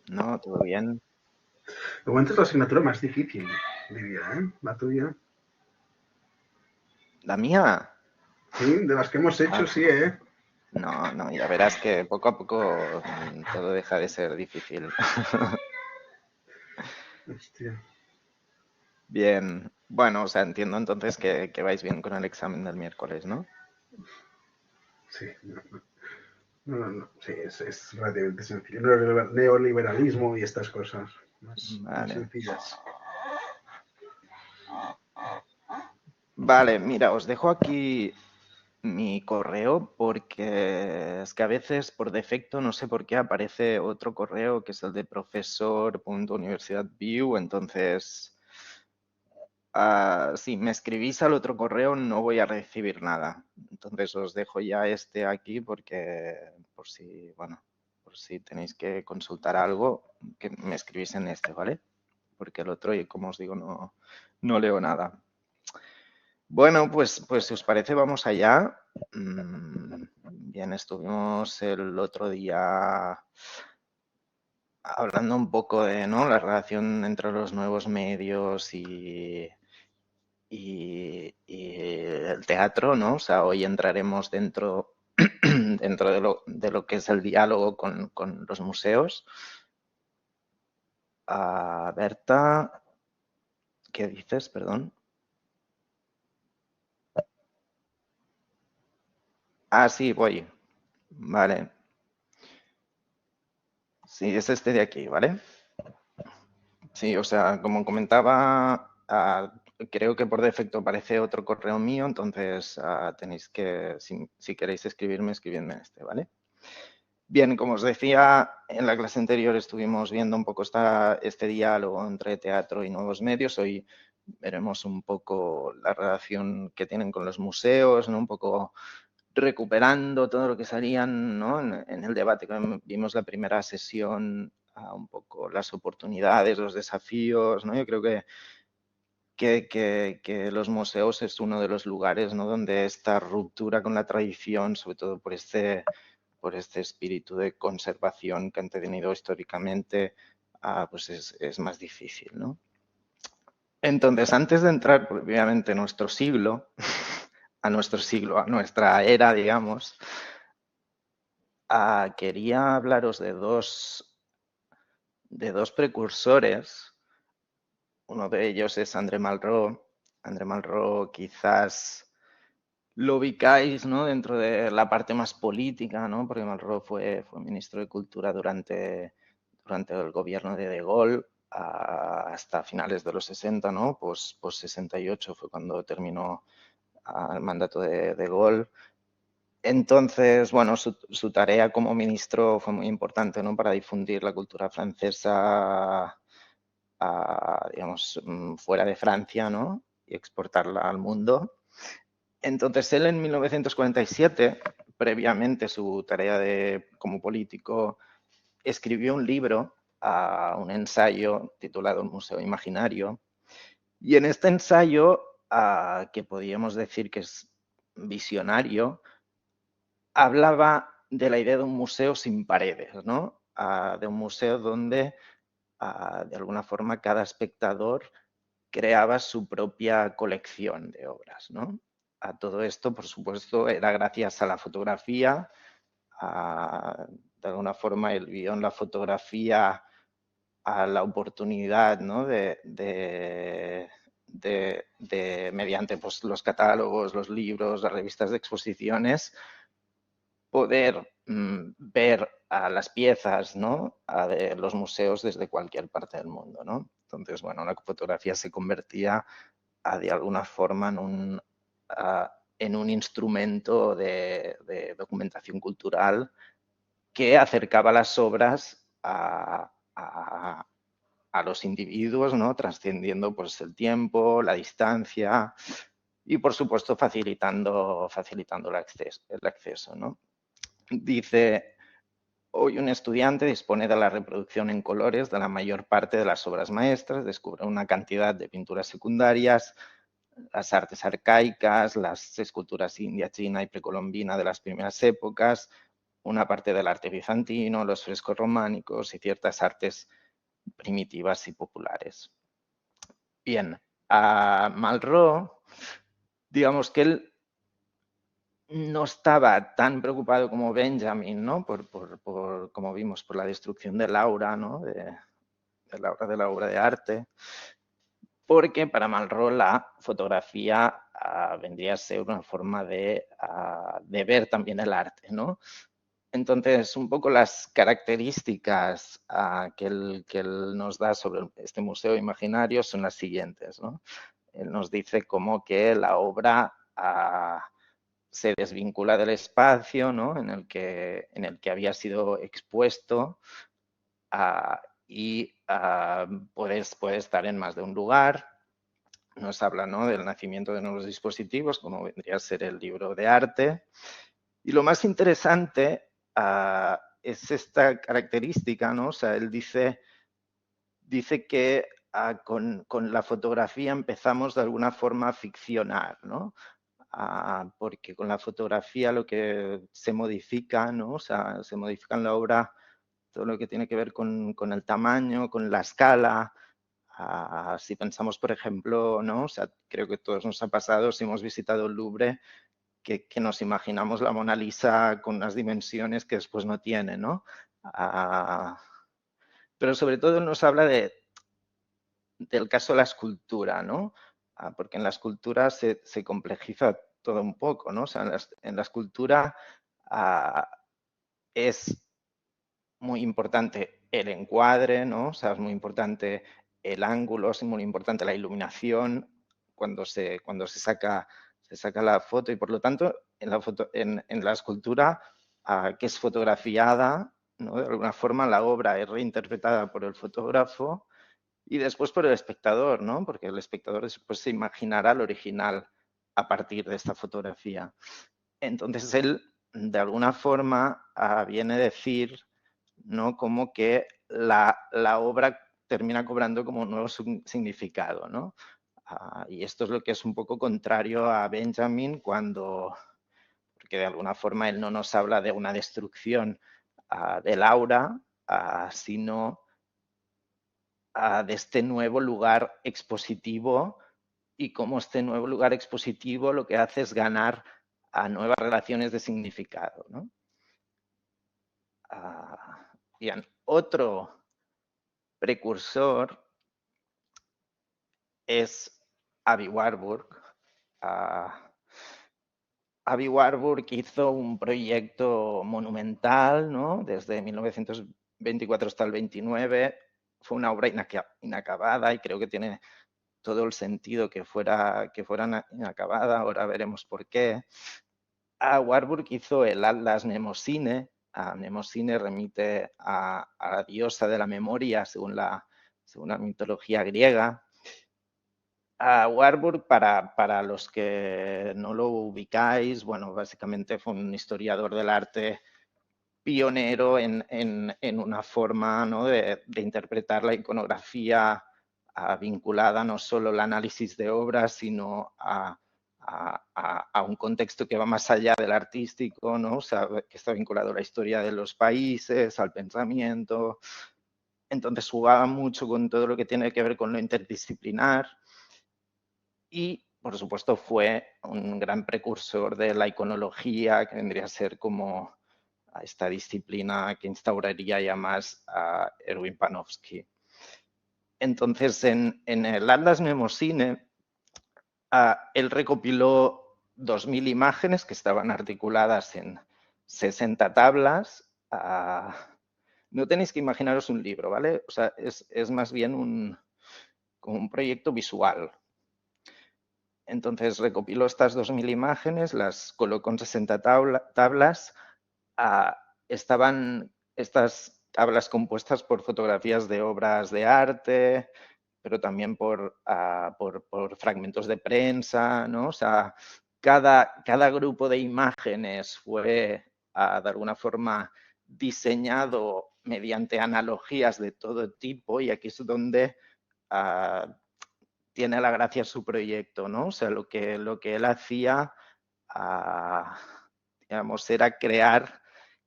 ¿No? ¿Todo bien? De momento es la asignatura más difícil, diría, ¿eh? La tuya. ¿La mía? Sí, de las que hemos hecho, Ah, sí, ¿eh? no, no, ya verás que poco a poco todo deja de ser difícil. Hostia. Bien, bueno, o sea, entiendo entonces que vais bien con el examen del miércoles, ¿no? Sí, no. Sí, es relativamente sencillo. Neoliberalismo y estas cosas más Vale. sencillas. Vale, mira, os dejo aquí mi correo porque es que a veces por defecto, no sé por qué, aparece otro correo que es el de profesor.universidadview, entonces si me escribís al otro correo no voy a recibir nada. Entonces os dejo ya este aquí porque por si, bueno, por si tenéis que consultar algo, que me escribís en este, ¿vale? Porque el otro, y como os digo, no leo nada. Bueno, pues si os parece, vamos allá. Bien, estuvimos el otro día hablando un poco de, ¿no?, la relación entre los nuevos medios y el teatro, ¿no? O sea, hoy entraremos dentro, dentro de lo que es el diálogo con los museos. Berta, ¿qué dices? Perdón. Sí, voy. Vale. Sí, es este de aquí, ¿vale? Sí, o sea, como comentaba, creo que por defecto aparece otro correo mío, entonces tenéis que, si queréis escribirme, escribidme en este, ¿vale? Bien, como os decía, en la clase anterior estuvimos viendo un poco este diálogo entre teatro y nuevos medios. Hoy veremos un poco la relación que tienen con los museos, ¿no? Un poco recuperando todo lo que salían, ¿no?, en el debate que vimos la primera sesión, un poco las oportunidades, los desafíos, ¿no? Yo creo que los museos es uno de los lugares, ¿no?, donde esta ruptura con la tradición, sobre todo por este espíritu de conservación que han tenido históricamente, pues es más difícil, ¿no? Entonces, antes de entrar propiamente en nuestro siglo, a nuestra era, digamos, quería hablaros de dos precursores. Uno de ellos es André Malraux. André Malraux quizás lo ubicáis, ¿no?, dentro de la parte más política, ¿no? Porque Malraux fue ministro de Cultura durante el gobierno de Gaulle hasta finales de los 60, ¿no? Pues 68 fue cuando terminó el mandato de Gaulle. Entonces, bueno, su tarea como ministro fue muy importante, ¿no?, para difundir la cultura francesa, digamos, fuera de Francia, ¿no?, y exportarla al mundo. Entonces, él en 1947, previamente su tarea como político, escribió un libro, un ensayo titulado El Museo Imaginario. Y en este ensayo, que podríamos decir que es visionario, hablaba de la idea de un museo sin paredes, ¿no? De un museo donde, de alguna forma, cada espectador creaba su propia colección de obras, ¿no? A todo esto, por supuesto, era gracias a la fotografía. De alguna forma, él vio en la fotografía a la oportunidad, ¿no?, mediante pues, los catálogos, los libros, las revistas de exposiciones, poder ver a las piezas, ¿no?, de los museos desde cualquier parte del mundo, ¿no? Entonces, bueno, la fotografía se convertía de alguna forma en un instrumento de documentación cultural que acercaba las obras a los individuos, ¿no?, trascendiendo pues, el tiempo, la distancia y, por supuesto, facilitando el acceso, ¿no? Dice: hoy un estudiante dispone de la reproducción en colores de la mayor parte de las obras maestras, descubre una cantidad de pinturas secundarias, las artes arcaicas, las esculturas india, china y precolombina de las primeras épocas, una parte del arte bizantino, los frescos románicos y ciertas artes primitivas y populares. Bien, a Malraux, digamos que él no estaba tan preocupado como Benjamin, ¿no? Como vimos, por la destrucción del aura, ¿no? De la obra de arte, porque para Malraux la fotografía vendría a ser una forma de ver también el arte, ¿no? Entonces, un poco las características que él nos da sobre este museo imaginario son las siguientes, ¿no? Él nos dice como que la obra se desvincula del espacio, ¿no? En el que había sido expuesto y puede estar en más de un lugar. Nos habla, ¿no?, del nacimiento de nuevos dispositivos, como vendría a ser el libro de arte. Y lo más interesante es esta característica, ¿no? O sea, él dice que con la fotografía empezamos de alguna forma a ficcionar, ¿no? Porque con la fotografía lo que se modifica, ¿no? O sea, se modifica en la obra todo lo que tiene que ver con el tamaño, con la escala. Si pensamos, por ejemplo, ¿no? O sea, creo que a todos nos ha pasado, si hemos visitado el Louvre, que nos imaginamos la Mona Lisa con unas dimensiones que después no tiene, ¿no? Pero sobre todo nos habla del caso de la escultura, ¿no? Porque en la escultura se complejiza todo un poco, ¿no? O sea, en la escultura es muy importante el encuadre, ¿no? O sea, es muy importante el ángulo, es muy importante la iluminación cuando se saca la foto y por lo tanto en la escultura que es fotografiada, ¿no? De alguna forma la obra es reinterpretada por el fotógrafo y después por el espectador, ¿no? Porque el espectador después se imaginará el original a partir de esta fotografía. Entonces él, de alguna forma, viene a decir, ¿no?, como que la obra termina cobrando como un nuevo significado, ¿no? Y esto es lo que es un poco contrario a Benjamin porque de alguna forma él no nos habla de una destrucción del aura, sino de este nuevo lugar expositivo y cómo este nuevo lugar expositivo lo que hace es ganar a nuevas relaciones de significado, ¿no? Bien, otro precursor es Aby Warburg. Aby Warburg hizo un proyecto monumental, ¿no? Desde 1924 hasta el 29. Fue una obra inacabada y creo que tiene todo el sentido que fuera inacabada. Ahora veremos por qué. Warburg hizo el Atlas Mnemosyne. Mnemosyne remite a la diosa de la memoria según la mitología griega. Warburg, para los que no lo ubicáis, bueno, básicamente fue un historiador del arte pionero en una forma, ¿no?, de interpretar la iconografía vinculada no solo al análisis de obras, sino a un contexto que va más allá del artístico, ¿no? O sea, que está vinculado a la historia de los países, al pensamiento. Entonces jugaba mucho con todo lo que tiene que ver con lo interdisciplinar y, por supuesto, fue un gran precursor de la iconología, que vendría a ser como a esta disciplina que instauraría ya más a Erwin Panofsky. Entonces, en el Atlas Mnemosyne, él recopiló 2000 imágenes que estaban articuladas en 60 tablas. No tenéis que imaginaros un libro, ¿vale? O sea, es más bien como un proyecto visual. Entonces recopiló estas 2000 imágenes, las colocó en 60 tablas. Estaban estas tablas compuestas por fotografías de obras de arte, pero también por fragmentos de prensa, ¿no? O sea, cada grupo de imágenes fue de alguna forma diseñado mediante analogías de todo tipo y aquí es donde tiene la gracia su proyecto, ¿no? O sea, lo que él hacía, digamos, era crear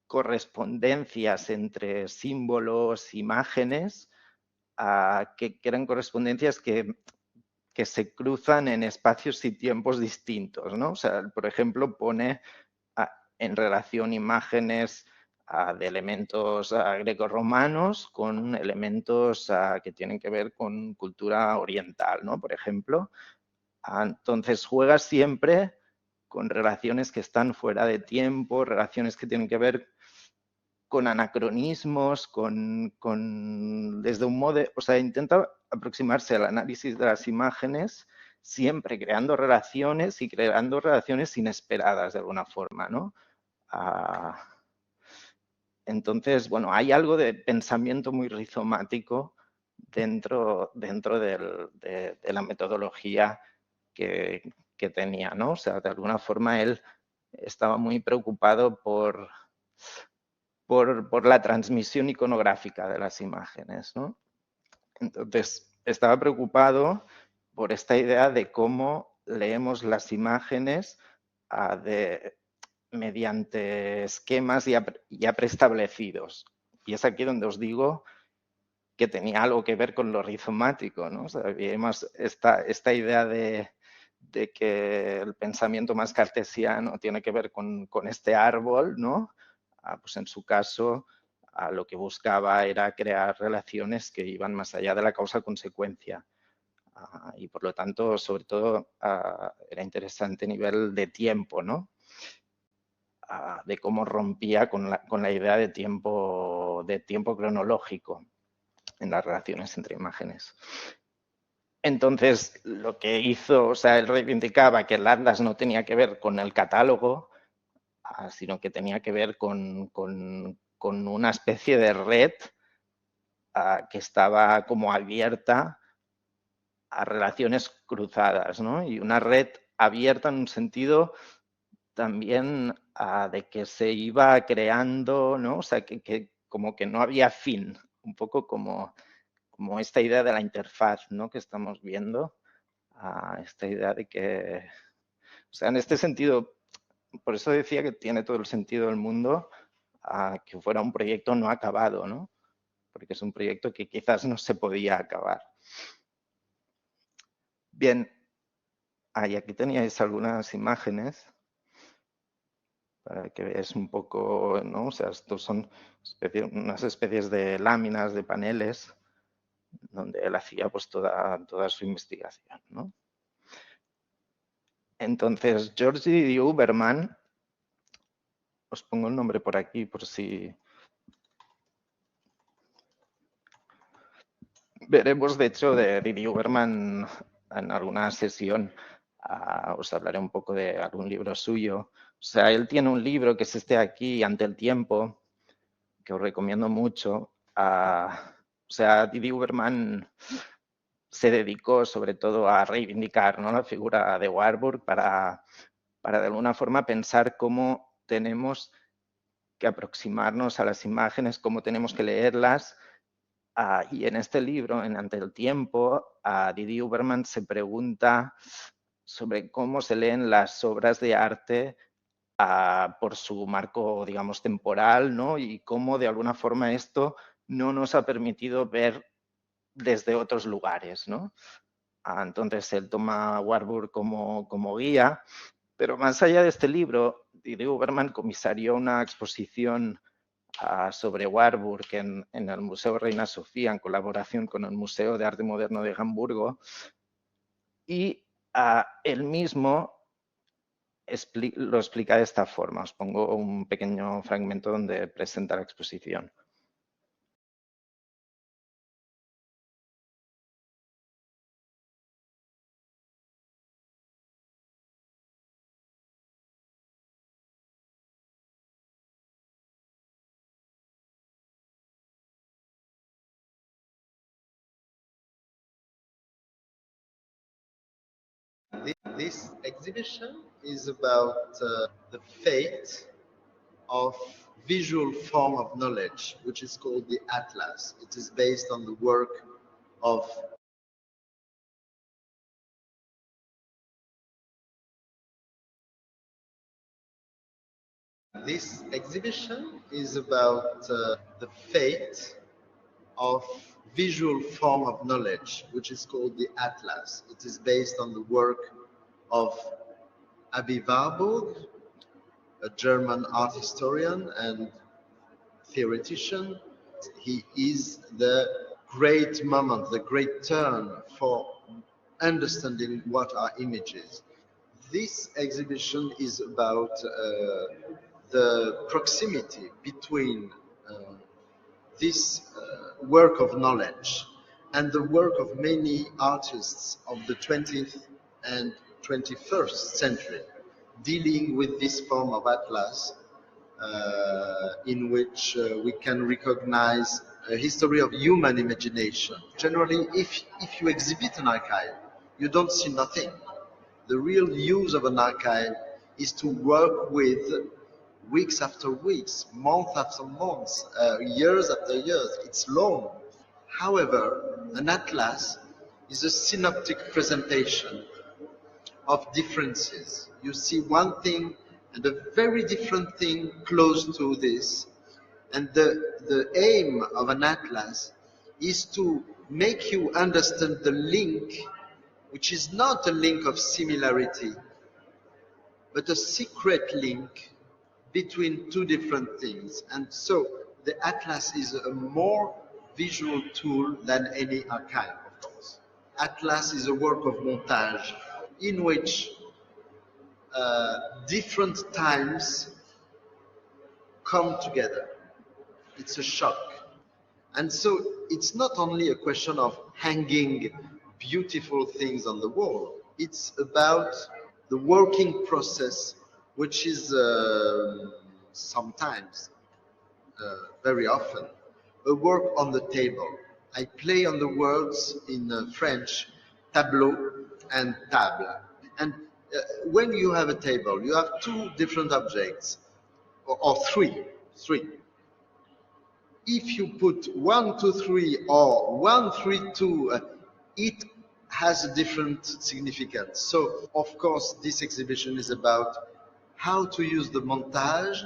correspondencias entre símbolos, imágenes, que eran correspondencias que se cruzan en espacios y tiempos distintos, ¿no? O sea, por ejemplo, pone en relación imágenes de elementos grecorromanos con elementos que tienen que ver con cultura oriental, ¿no? Por ejemplo. Entonces juega siempre con relaciones que están fuera de tiempo, relaciones que tienen que ver con anacronismos, desde un modo, o sea, intenta aproximarse al análisis de las imágenes siempre creando relaciones y creando relaciones inesperadas de alguna forma, ¿no? Entonces, bueno, hay algo de pensamiento muy rizomático dentro de la metodología que tenía, ¿no? O sea, de alguna forma él estaba muy preocupado por la transmisión iconográfica de las imágenes, ¿no? Entonces, estaba preocupado por esta idea de cómo leemos las imágenes mediante esquemas ya preestablecidos. Y es aquí donde os digo que tenía algo que ver con lo rizomático, ¿no? O sea, vimos esta idea de que el pensamiento más cartesiano tiene que ver con este árbol, ¿no? Pues en su caso, lo que buscaba era crear relaciones que iban más allá de la causa-consecuencia. Y por lo tanto, sobre todo, era interesante a nivel de tiempo, ¿no? De cómo rompía con la idea de tiempo cronológico en las relaciones entre imágenes. Entonces, lo que hizo, o sea, él reivindicaba que el Atlas no tenía que ver con el catálogo, sino que tenía que ver con una especie de red que estaba como abierta a relaciones cruzadas, ¿no? Y una red abierta en un sentido también de que se iba creando, ¿no? O sea, que como que no había fin, un poco como esta idea de la interfaz, ¿no? Que estamos viendo, esta idea de que, o sea, en este sentido, por eso decía que tiene todo el sentido del mundo que fuera un proyecto no acabado, ¿no? Porque es un proyecto que quizás no se podía acabar. Bien, y aquí teníais algunas imágenes para que veáis un poco, ¿no? O sea, estos son unas especies de láminas, de paneles, donde él hacía pues toda su investigación, ¿no? Entonces, Georgi Uberman, os pongo el nombre por aquí por si veremos, de hecho, de Didi Uberman en alguna sesión. Os hablaré un poco de algún libro suyo. O sea, él tiene un libro que es este aquí, Ante el tiempo, que os recomiendo mucho. O sea, Didi Uberman se dedicó sobre todo a reivindicar, ¿no?, la figura de Warburg para de alguna forma pensar cómo tenemos que aproximarnos a las imágenes, cómo tenemos que leerlas. Y en este libro, en Ante el tiempo, Didi Uberman se pregunta sobre cómo se leen las obras de arte por su marco, digamos, temporal, ¿no? Y cómo de alguna forma esto no nos ha permitido ver desde otros lugares, ¿no? Entonces él toma a Warburg como guía, pero más allá de este libro, Didi Uberman comisarió una exposición sobre Warburg en el Museo Reina Sofía, en colaboración con el Museo de Arte Moderno de Hamburgo, y él mismo lo explica de esta forma. Os pongo un pequeño fragmento donde presenta la exposición. This exhibition is about the fate of visual form of knowledge, which is called the Atlas. It is based on the work of This exhibition is about the fate of visual form of knowledge, which is called the Atlas. It is based on the work of Aby Warburg, a German art historian and theoretician. He is the great moment, the great turn for understanding what are images. This exhibition is about the proximity between this work of knowledge and the work of many artists of the 20th and 21st century dealing with this form of atlas in which we can recognize a history of human imagination. Generally, if you exhibit an archive, you don't see nothing. The real use of an archive is to work with weeks after weeks, month after months, years after years. It's long. However, an atlas is a synoptic presentation of differences. You see one thing and a very different thing close to this. And the aim of an atlas is to make you understand the link, which is not a link of similarity, but a secret link between two different things. And so the atlas is a more visual tool than any archive, of course. Atlas is a work of montage in which different times come together. It's a shock. And so it's not only a question of hanging beautiful things on the wall, it's about the working process, which is sometimes, very often, a work on the table. I play on the words in French, tableau and table. And when you have a table, you have two different objects, or three. If you put 1, 2, 3 or 1, 3, 2, it has a different significance. So, of course, this exhibition is about how to use the montage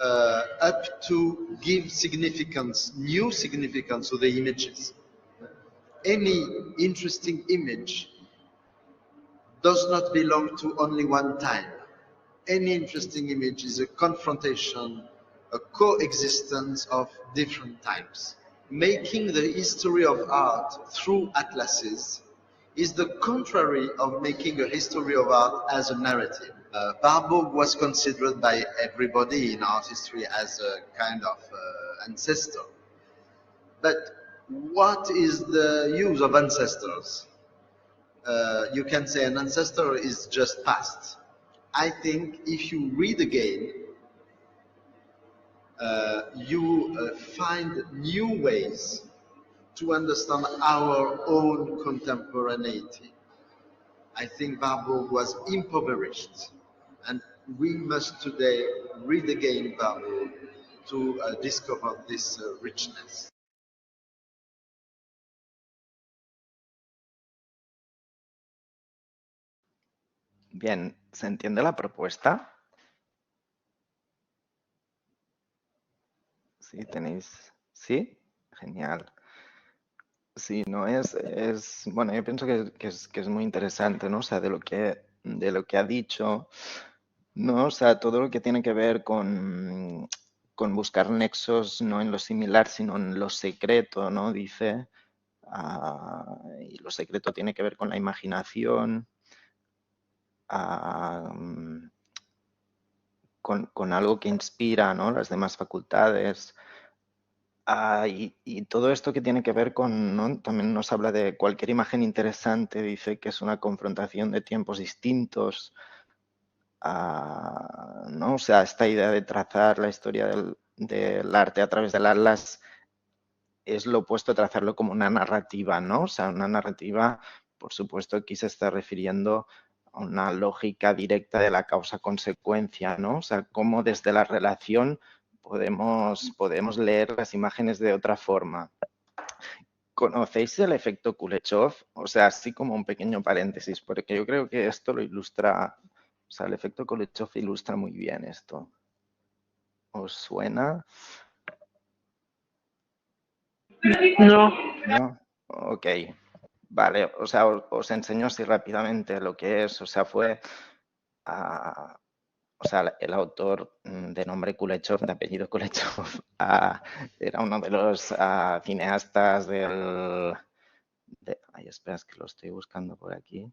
up to give significance, new significance to the images. Any interesting image does not belong to only one time. Any interesting image is a confrontation, a coexistence of different times. Making the history of art through atlases is the contrary of making a history of art as a narrative. Warburg was considered by everybody in art history as a kind of ancestor. But what is the use of ancestors? You can say an ancestor is just past. I think if you read again, you find new ways to understand our own contemporaneity. I think Warburg was impoverished, and we must today read again Warburg to discover this richness. Bien, ¿se entiende la propuesta? Sí, tenéis. ¿Sí? Genial. Sí, no bueno, yo pienso que es muy interesante, ¿no? O sea, de lo que ha dicho, ¿no? O sea, todo lo que tiene que ver con buscar nexos no en lo similar, sino en lo secreto, ¿no? Dice, y lo secreto tiene que ver con la imaginación, con algo que inspira, ¿no? Las demás facultades. Y todo esto que tiene que ver con, ¿no? También nos habla de cualquier imagen interesante, dice que es una confrontación de tiempos distintos, ¿no? O sea, esta idea de trazar la historia del arte a través del atlas es lo opuesto a trazarlo como una narrativa, ¿no? O sea, una narrativa, por supuesto, aquí se está refiriendo a una lógica directa de la causa-consecuencia, ¿no? O sea, cómo desde la relación podemos leer las imágenes de otra forma. ¿Conocéis el efecto Kuleshov? O sea, así como un pequeño paréntesis, porque yo creo que esto lo ilustra O sea, el efecto Kuleshov ilustra muy bien esto. ¿Os suena? No. ¿No? Ok. Vale, o sea, os enseño así rápidamente lo que es. O sea, fue... o sea, el autor de nombre Kuleshov, de apellido Kuleshov, era uno de los cineastas del... ay, espera, es que lo estoy buscando por aquí.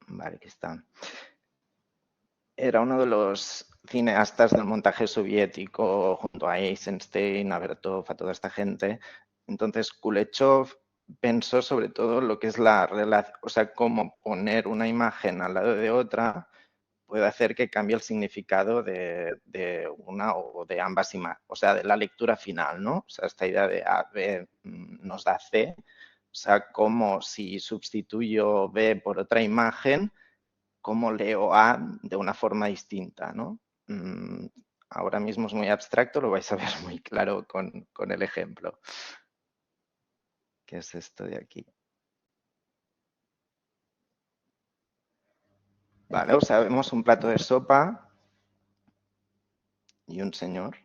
Vale, aquí está. Era uno de los cineastas del montaje soviético junto a Eisenstein, a Bertov, a toda esta gente. Entonces, Kuleshov pensó sobre todo lo que es la relación, o sea, cómo poner una imagen al lado de otra puede hacer que cambie el significado de una o de ambas imágenes, o sea, de la lectura final, ¿no? O sea, esta idea de A, B nos da C, o sea, como si sustituyo B por otra imagen, cómo leo A de una forma distinta, ¿no? Ahora mismo es muy abstracto, lo vais a ver muy claro con el ejemplo. ¿Qué es esto de aquí? Vale, o sea, vemos un plato de sopa y un señor.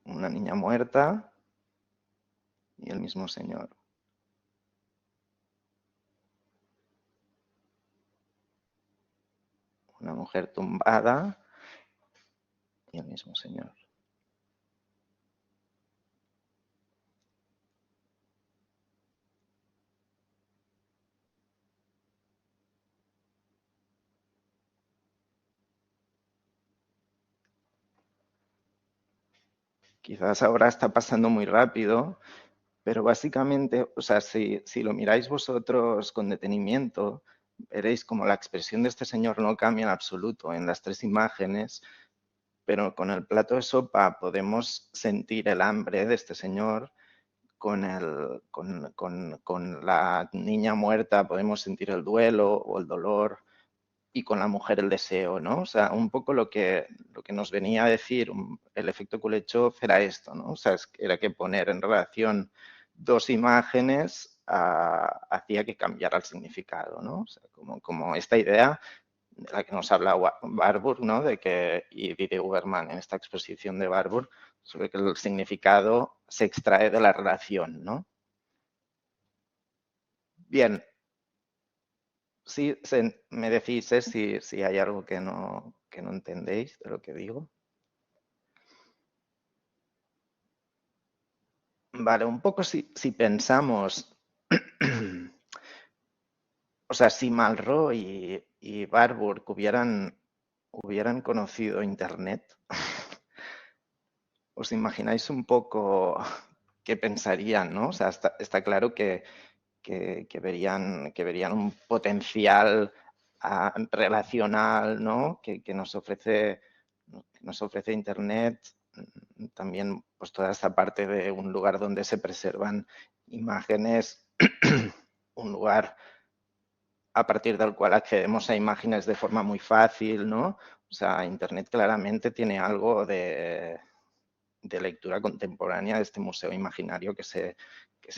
Una niña muerta y el mismo señor. Una mujer tumbada y el mismo señor. Quizás ahora está pasando muy rápido, pero básicamente, o sea, si lo miráis vosotros con detenimiento, veréis como la expresión de este señor no cambia en absoluto en las tres imágenes, pero con el plato de sopa podemos sentir el hambre de este señor, con la niña muerta podemos sentir el duelo o el dolor, y con la mujer el deseo, ¿no? O sea, un poco lo que nos venía a decir el efecto Kuleshov era esto, ¿no? O sea, era que poner en relación dos imágenes hacía que cambiara el significado, ¿no? O sea, como esta idea de la que nos habla Warburg, ¿no? De que, y Didi Huberman en esta exposición de Warburg, sobre que el significado se extrae de la relación, ¿no? Bien, sí, me decís si hay algo que no entendéis de lo que digo. Vale, un poco si pensamos, o sea, si Malraux y Warburg hubieran conocido Internet, os imagináis un poco qué pensarían, ¿no? O sea, está claro que verían un potencial relacional, ¿no? que nos ofrece Internet, también pues toda esta parte de un lugar donde se preservan imágenes, un lugar a partir del cual accedemos a imágenes de forma muy fácil, ¿no? O sea, Internet claramente tiene algo de lectura contemporánea de este museo imaginario que se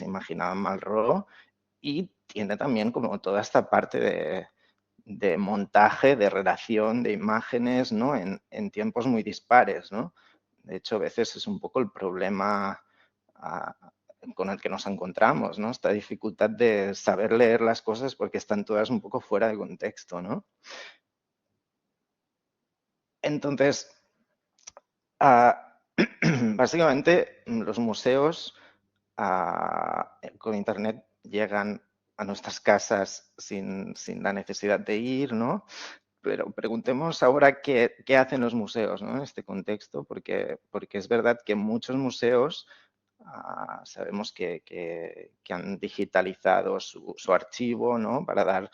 imaginaba Malraux, y tiene también como toda esta parte de montaje, de relación de imágenes, ¿no? en tiempos muy dispares, ¿no? De hecho, a veces es un poco el problema con el que nos encontramos, ¿no? Esta dificultad de saber leer las cosas porque están todas un poco fuera de contexto, ¿no? Entonces, básicamente los museos con Internet llegan a nuestras casas sin la necesidad de ir, ¿no? Pero preguntemos ahora qué hacen los museos, ¿no? En este contexto, porque es verdad que muchos museos sabemos que han digitalizado su archivo, ¿no? Para dar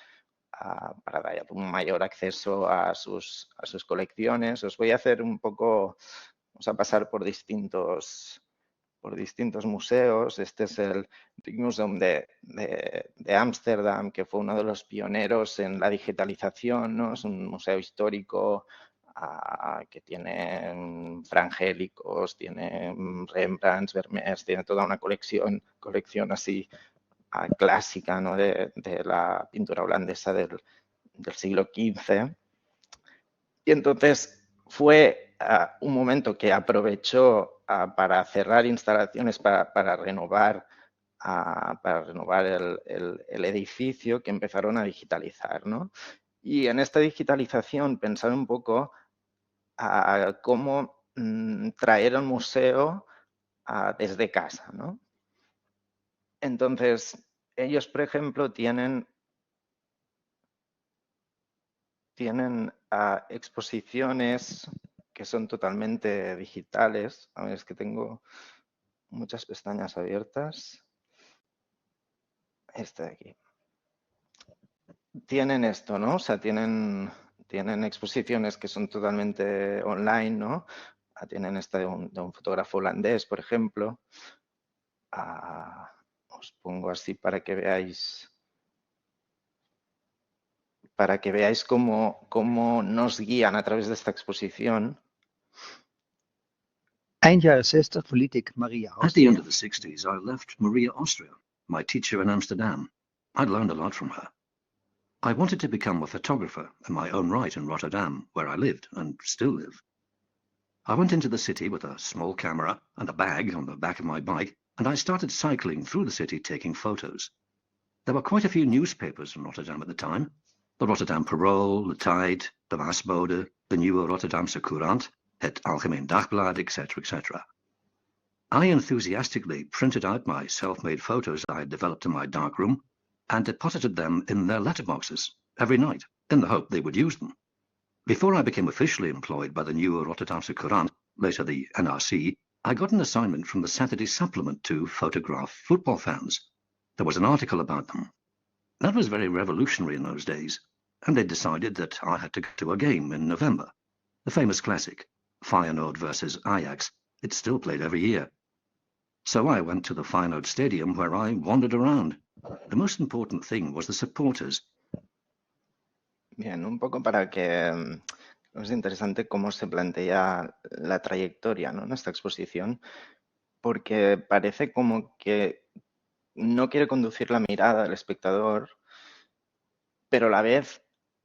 un mayor acceso a sus colecciones. Os voy a hacer un poco, vamos a pasar por distintos museos. Este es el Rijksmuseum de Ámsterdam, que fue uno de los pioneros en la digitalización, ¿no? Es un museo histórico que tiene Frangélicos, tiene Rembrandts, Vermeers, tiene toda una colección así clásica, ¿no? de la pintura holandesa del siglo XV. Y entonces fue un momento que aprovechó para cerrar instalaciones, para renovar el edificio, que empezaron a digitalizar, ¿no? Y en esta digitalización pensar un poco a cómo traer el museo desde casa, ¿no? Entonces, ellos, por ejemplo, tienen exposiciones que son totalmente digitales. A ver, es que tengo muchas pestañas abiertas. Esta de aquí. Tienen esto, ¿no? O sea, tienen exposiciones que son totalmente online, ¿no? Tienen esta de un fotógrafo holandés, por ejemplo. Os pongo así para que veáis cómo nos guían a través de esta exposición. Ein Jahr zestig verliet ik Maria At the end Austria. of the 60s, I left Maria Austria, my teacher in Amsterdam. I'd learned a lot from her. I wanted to become a photographer in my own right in Rotterdam, where I lived and still live. I went into the city with a small camera and a bag on the back of my bike, and I started cycling through the city taking photos. There were quite a few newspapers in Rotterdam at the time. The Rotterdam Parool, the Tide, the Wasbode, the Nieuwe Rotterdamse Courant, Het Algemeen Dagblad, etc., etc. I enthusiastically printed out my self-made photos I had developed in my darkroom and deposited them in their letterboxes every night in the hope they would use them. Before I became officially employed by the Nieuwe Rotterdamse Courant, later the NRC, I got an assignment from the Saturday supplement to photograph football fans. There was an article about them. That was very revolutionary in those days, and they decided that I had to go to a game in November, the famous classic, Feyenoord versus Ajax. It's still played every year. So I went to the Feyenoord Stadium, where I wandered around. The most important thing was the supporters. Bien, un poco para que es interesante cómo se plantea la trayectoria, ¿no? En esta exposición, porque parece como que no quiere conducir la mirada del espectador, pero a la vez,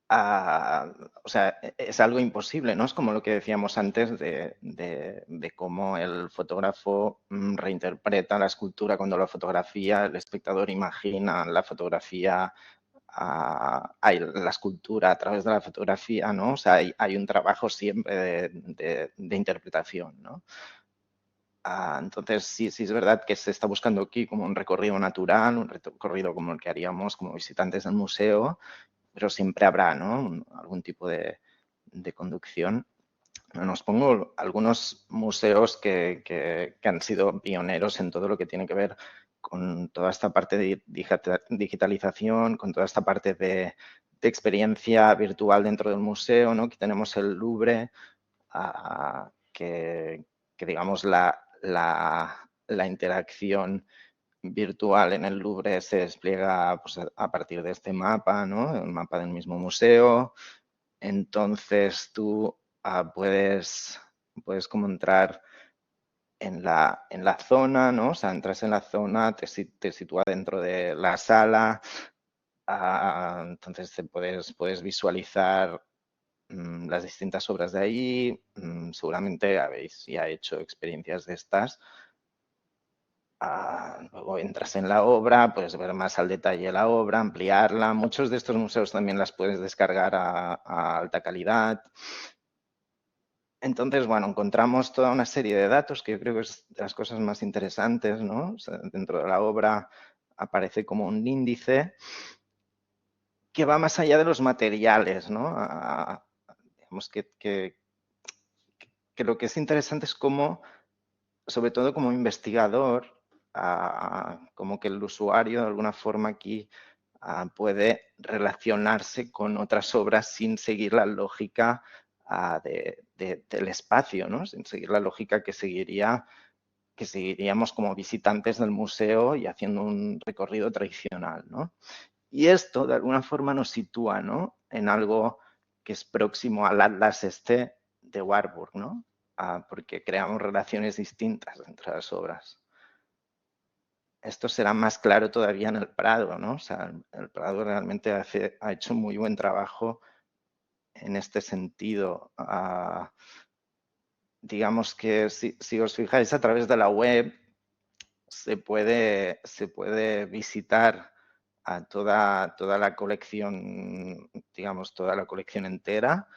o sea, es algo imposible, ¿no? Es como lo que decíamos antes de cómo el fotógrafo reinterpreta la escultura cuando la fotografía, el espectador imagina la fotografía, la escultura a través de la fotografía, ¿no? O sea, hay un trabajo siempre de interpretación, ¿no? Entonces, sí es verdad que se está buscando aquí como un recorrido natural, un recorrido como el que haríamos como visitantes del museo, pero siempre habrá, ¿no? Algún tipo de conducción. Nos pongo algunos museos que han sido pioneros en todo lo que tiene que ver con toda esta parte de digitalización, con toda esta parte de experiencia virtual dentro del museo, ¿no? Aquí tenemos el Louvre, que digamos la interacción virtual en el Louvre se despliega pues, a partir de este mapa, ¿no? El mapa del mismo museo. Entonces tú puedes como entrar en la zona, ¿no? O sea, entras en la zona, te sitúa dentro de la sala, entonces puedes visualizar las distintas obras de ahí. Seguramente habéis ya hecho experiencias de estas. Luego entras en la obra, puedes ver más al detalle la obra, ampliarla. Muchos de estos museos también las puedes descargar a alta calidad. Entonces, bueno, encontramos toda una serie de datos que yo creo que es de las cosas más interesantes, ¿no? O sea, dentro de la obra aparece como un índice que va más allá de los materiales, ¿no? Digamos que lo que es interesante es cómo, sobre todo como investigador, como que el usuario de alguna forma aquí puede relacionarse con otras obras sin seguir la lógica del espacio, ¿no? Sin seguir la lógica que seguiríamos como visitantes del museo y haciendo un recorrido tradicional, ¿no? Y esto de alguna forma nos sitúa, ¿no? En algo que es próximo al Atlas este de Warburg, ¿no? Porque creamos relaciones distintas entre las obras. Esto será más claro todavía en el Prado, ¿no? O sea, el Prado realmente ha hecho muy buen trabajo en este sentido. Digamos que si os fijáis a través de la web, se puede visitar a toda la colección, digamos, toda la colección entera.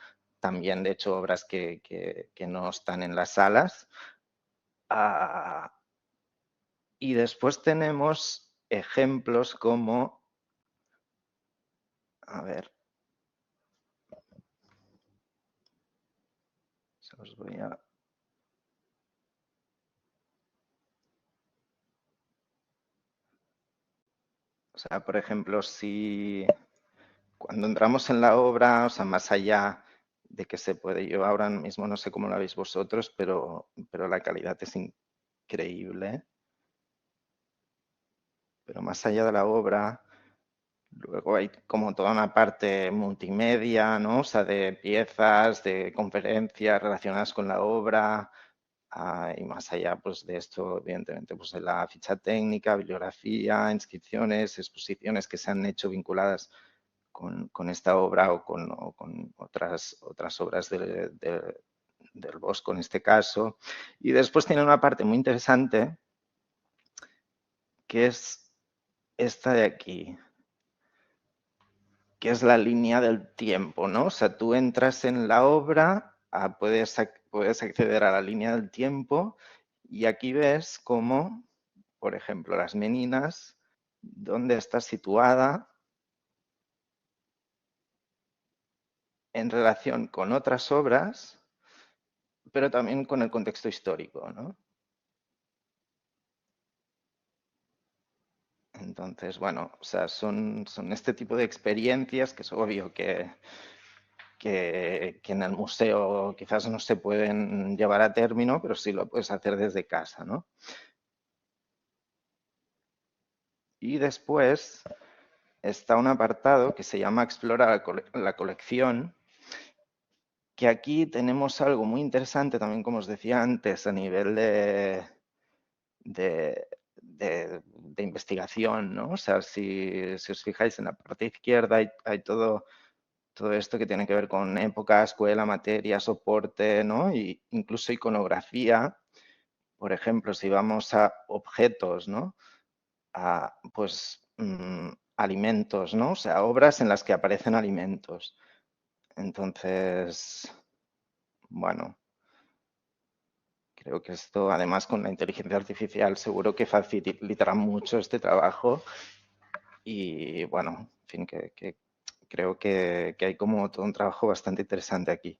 También, de hecho, obras que no están en las salas. Y después tenemos ejemplos como, a ver, os voy a... O sea, por ejemplo, si cuando entramos en la obra, o sea, más allá de que se puede, yo ahora mismo no sé cómo lo veis vosotros, pero la calidad es increíble. Pero más allá de la obra, luego hay como toda una parte multimedia, ¿no? O sea, de piezas, de conferencias relacionadas con la obra, y más allá pues, de esto, evidentemente, pues de la ficha técnica, bibliografía, inscripciones, exposiciones que se han hecho vinculadas con esta obra o con otras obras del Bosco en este caso. Y después tiene una parte muy interesante que es esta de aquí, que es la línea del tiempo, ¿no? O sea, tú entras en la obra, puedes acceder a la línea del tiempo y aquí ves cómo, por ejemplo, Las Meninas, dónde está situada en relación con otras obras, pero también con el contexto histórico, ¿no? Entonces, bueno, o sea, son este tipo de experiencias que es obvio que en el museo quizás no se pueden llevar a término, pero sí lo puedes hacer desde casa, ¿no? Y después está un apartado que se llama Explora la colección, que aquí tenemos algo muy interesante también, como os decía antes, a nivel de investigación, ¿no? O sea, si os fijáis en la parte izquierda hay todo esto que tiene que ver con época, escuela, materia, soporte, ¿no? Y incluso iconografía. Por ejemplo, si vamos a objetos, ¿no? Pues alimentos, ¿no? O sea, obras en las que aparecen alimentos. Entonces, bueno, creo que esto, además con la inteligencia artificial, seguro que facilitará mucho este trabajo. Y bueno, en fin, que creo que hay como todo un trabajo bastante interesante aquí.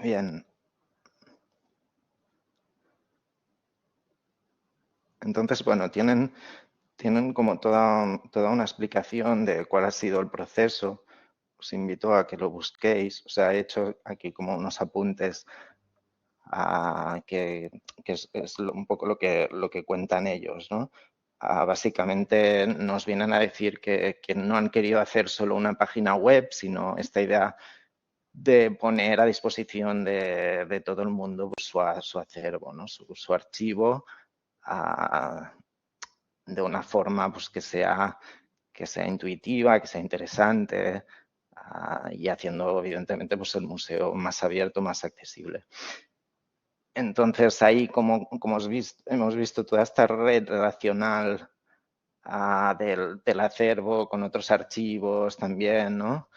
Bien. Entonces, bueno, tienen como toda una explicación de cuál ha sido el proceso. Os invito a que lo busquéis. O sea, he hecho aquí como unos apuntes que es un poco lo que cuentan ellos, ¿no? Básicamente nos vienen a decir que no han querido hacer solo una página web, sino esta idea de poner a disposición de todo el mundo pues, su acervo, ¿no? su archivo, de una forma pues, que sea intuitiva, que sea interesante, y haciendo evidentemente pues, el museo más abierto, más accesible. Entonces ahí, como hemos visto toda esta red relacional del acervo con otros archivos también, ¿no?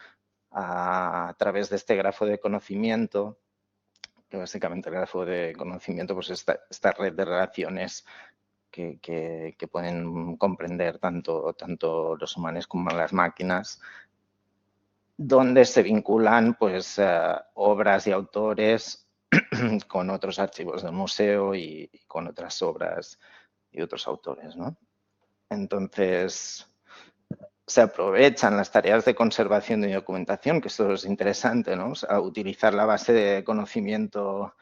A través de este grafo de conocimiento, que básicamente el grafo de conocimiento pues esta red de relaciones que pueden comprender tanto los humanos como las máquinas, donde se vinculan pues obras y autores con otros archivos del museo y con otras obras y otros autores, ¿no? Entonces, se aprovechan las tareas de conservación y documentación, que esto es interesante, ¿no? O sea, utilizar la base de conocimiento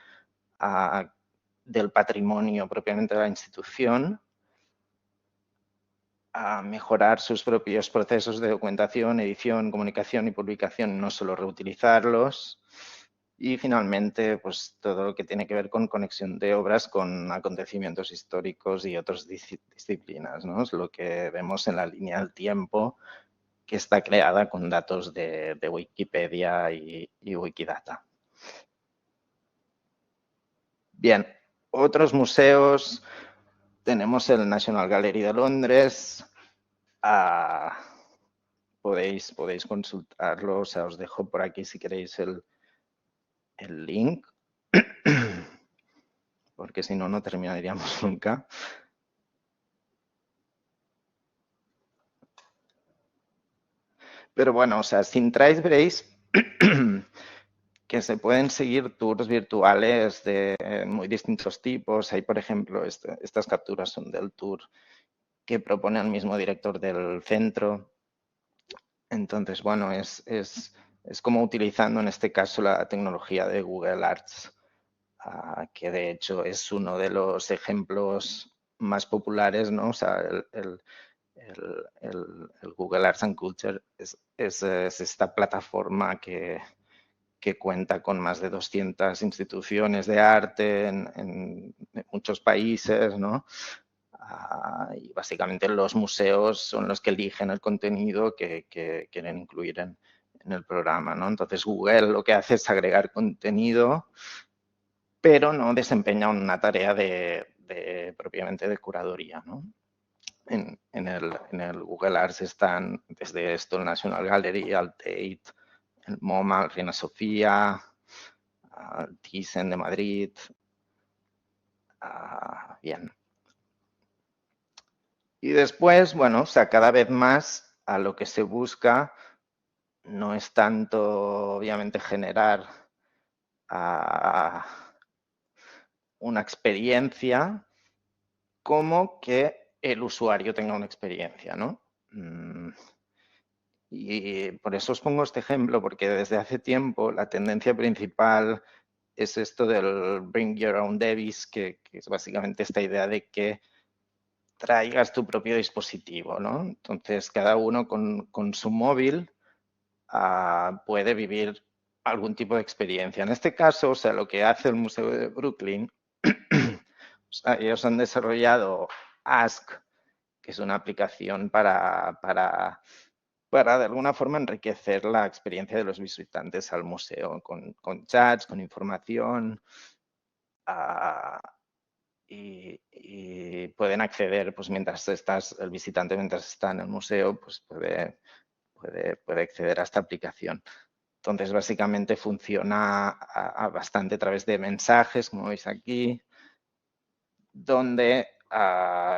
del patrimonio propiamente de la institución a mejorar sus propios procesos de documentación, edición, comunicación y publicación, no solo reutilizarlos. Y finalmente, pues todo lo que tiene que ver con conexión de obras con acontecimientos históricos y otras disciplinas, ¿no? Es lo que vemos en la línea del tiempo, que está creada con datos de Wikipedia y Wikidata. Bien, otros museos, tenemos el National Gallery de Londres, podéis consultarlo, o sea, os dejo por aquí si queréis el link, porque si no, no terminaríamos nunca. Pero bueno, o sea, si entráis veréis que se pueden seguir tours virtuales de muy distintos tipos. Hay, por ejemplo, estas capturas son del tour que propone el mismo director del centro. Entonces, bueno, es como utilizando en este caso la tecnología de Google Arts, que de hecho es uno de los ejemplos más populares, ¿no? O sea, el Google Arts and Culture es esta plataforma que cuenta con más de 200 instituciones de arte en muchos países, ¿no? Y básicamente los museos son los que eligen el contenido que quieren incluir en el programa, ¿no? Entonces Google lo que hace es agregar contenido, pero no desempeña una tarea propiamente de curaduría, ¿no? En el Google Arts están desde esto el National Gallery, el Tate, el MoMA, el Reina Sofía, el Thyssen de Madrid. Bien. Y después, bueno, o sea, cada vez más a lo que se busca no es tanto, obviamente, generar una experiencia como que el usuario tenga una experiencia, ¿no? Y por eso os pongo este ejemplo, porque desde hace tiempo la tendencia principal es esto del Bring Your Own Device, que es básicamente esta idea de que traigas tu propio dispositivo, ¿no? Entonces, cada uno con su móvil puede vivir algún tipo de experiencia. En este caso, o sea, lo que hace el Museo de Brooklyn, o sea, ellos han desarrollado Ask, que es una aplicación para de alguna forma enriquecer la experiencia de los visitantes al museo con chats, con información, y pueden acceder, pues mientras el visitante mientras está en el museo, pues puede acceder a esta aplicación. Entonces, básicamente funciona bastante a través de mensajes, como veis aquí, donde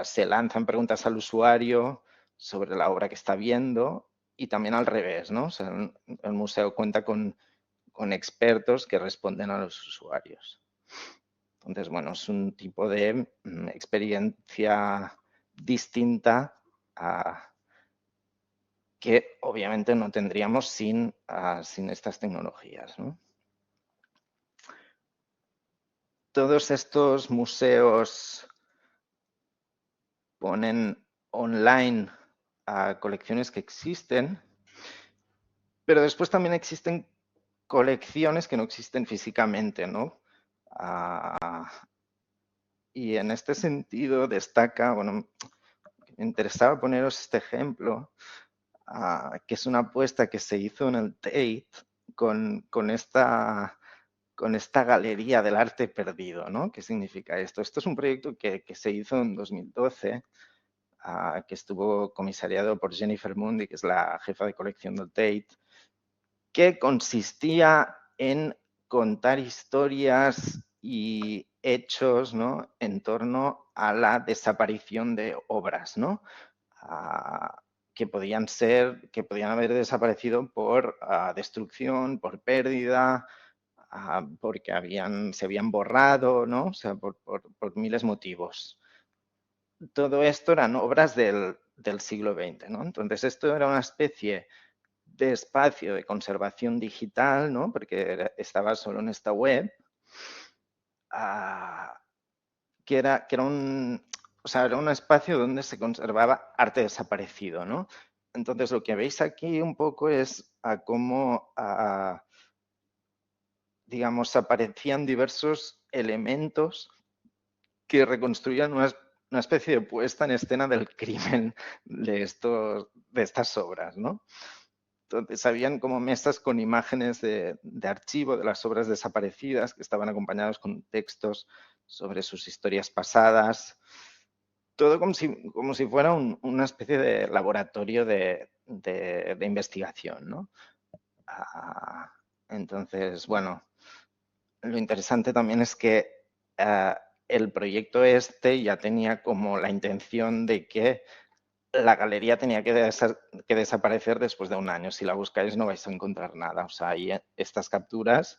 se lanzan preguntas al usuario sobre la obra que está viendo y también al revés, ¿no? O sea, el museo cuenta con expertos que responden a los usuarios. Entonces, bueno, es un tipo de experiencia distinta que obviamente no tendríamos sin estas tecnologías, ¿no? Todos estos museos ponen online colecciones que existen, pero después también existen colecciones que no existen físicamente, ¿no? Y en este sentido destaca, bueno, me interesaba poneros este ejemplo, que es una apuesta que se hizo en el Tate con esta galería del arte perdido, ¿no? ¿Qué significa esto? Esto es un proyecto que se hizo en 2012, que estuvo comisariado por Jennifer Mundy, que es la jefa de colección del Tate, que consistía en contar historias y hechos, ¿no?, en torno a la desaparición de obras, ¿no? Que podían haber desaparecido por destrucción, por pérdida, porque se habían borrado, ¿no? O sea, por miles de motivos. Todo esto eran obras del siglo XX, ¿no? Entonces, esto era una especie de espacio de conservación digital, ¿no? Porque estaba solo en esta web, que era o o sea, era un espacio donde se conservaba arte desaparecido, ¿no? Entonces, lo que veis aquí un poco es a cómo, digamos, aparecían diversos elementos que reconstruían una especie de puesta en escena del crimen de estas obras, ¿no? Entonces, habían como mesas con imágenes de archivo de las obras desaparecidas que estaban acompañados con textos sobre sus historias pasadas. Todo como si fuera una especie de laboratorio de investigación, ¿no? Entonces, bueno, lo interesante también es que el proyecto este ya tenía como la intención de que la galería tenía que desaparecer después de un año. Si la buscáis no vais a encontrar nada. O sea, hay estas capturas,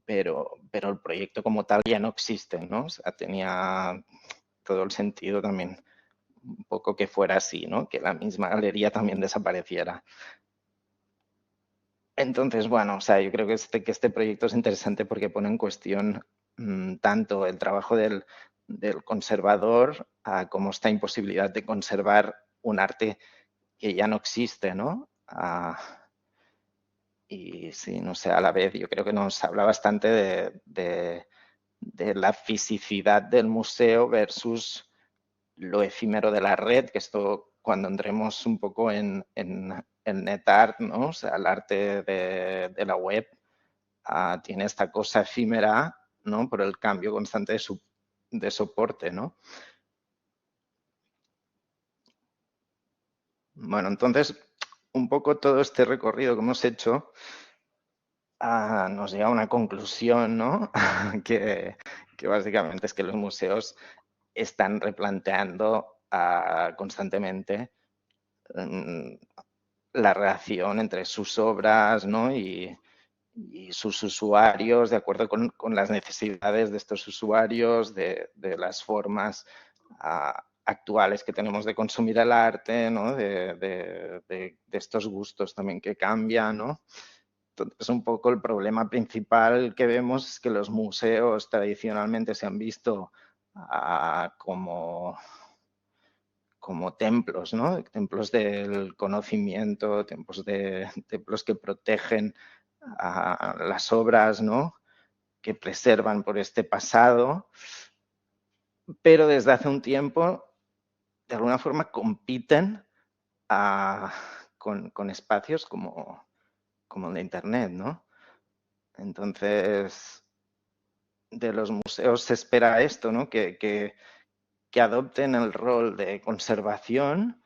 pero el proyecto como tal ya no existe, ¿no? O sea, tenía todo el sentido también un poco que fuera así, ¿no? Que la misma galería también desapareciera. Entonces, bueno, o sea, yo creo que este proyecto es interesante porque pone en cuestión tanto el trabajo del conservador como esta imposibilidad de conservar un arte que ya no existe, ¿no? Y sí, no sé, a la vez yo creo que nos habla bastante de la fisicidad del museo versus lo efímero de la red, que esto cuando entremos un poco en NetArt, ¿no? O sea, el arte de la web tiene esta cosa efímera, ¿no? Por el cambio constante de soporte, ¿no? Bueno, entonces, un poco todo este recorrido que hemos hecho nos lleva a una conclusión, ¿no? que básicamente es que los museos están replanteando constantemente la relación entre sus obras, ¿no? y sus usuarios, de acuerdo con las necesidades de estos usuarios, de las formas actuales que tenemos de consumir el arte, ¿no? de estos gustos también que cambian, ¿no? Entonces, un poco el problema principal que vemos es que los museos tradicionalmente se han visto como templos, ¿no? Templos del conocimiento, templos que protegen a las obras, ¿no? Que preservan por este pasado, pero desde hace un tiempo, de alguna forma, compiten con espacios como el de Internet, ¿no? Entonces, de los museos se espera esto, ¿no? Que adopten el rol de conservación,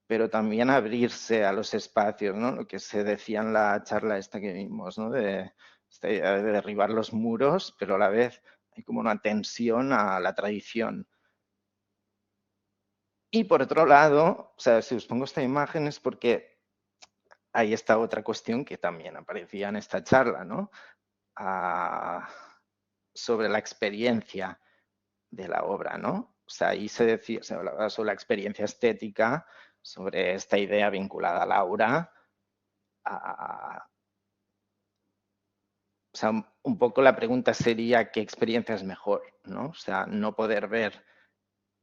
pero también abrirse a los espacios, ¿no? Lo que se decía en la charla esta que vimos, ¿no? De esta idea de derribar los muros, pero a la vez hay como una tensión a la tradición. Y por otro lado, o sea, si os pongo esta imagen es porque hay esta otra cuestión que también aparecía en esta charla, ¿no? Sobre la experiencia de la obra, ¿no? O sea, ahí se hablaba sobre la experiencia estética, sobre esta idea vinculada a la aura. O sea, un poco la pregunta sería qué experiencia es mejor, ¿no? O sea, no poder ver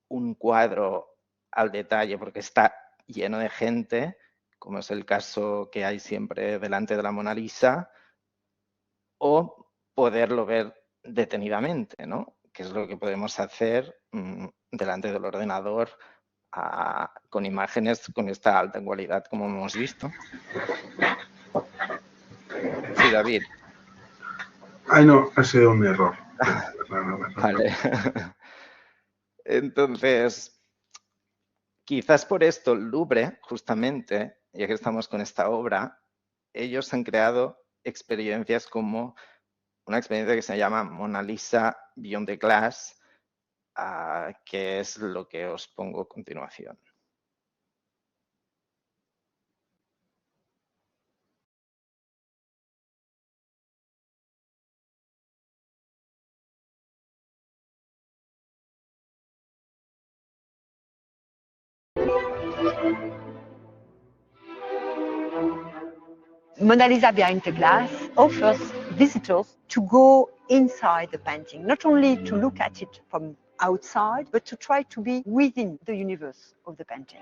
un cuadro al detalle porque está lleno de gente, como es el caso que hay siempre delante de la Mona Lisa, o poderlo ver detenidamente, ¿no? Que es lo que podemos hacer delante del ordenador con imágenes con esta alta cualidad como hemos visto. Sí, David. Ay, no, ha sido un error. Vale. Entonces, quizás por esto el Louvre, justamente, ya que estamos con esta obra, ellos han creado experiencias como una experiencia que se llama Mona Lisa Beyond the Glass, que es lo que os pongo a continuación. Mona Lisa Behind the Glass offers visitors to go inside the painting, not only to look at it from outside, but to try to be within the universe of the painting.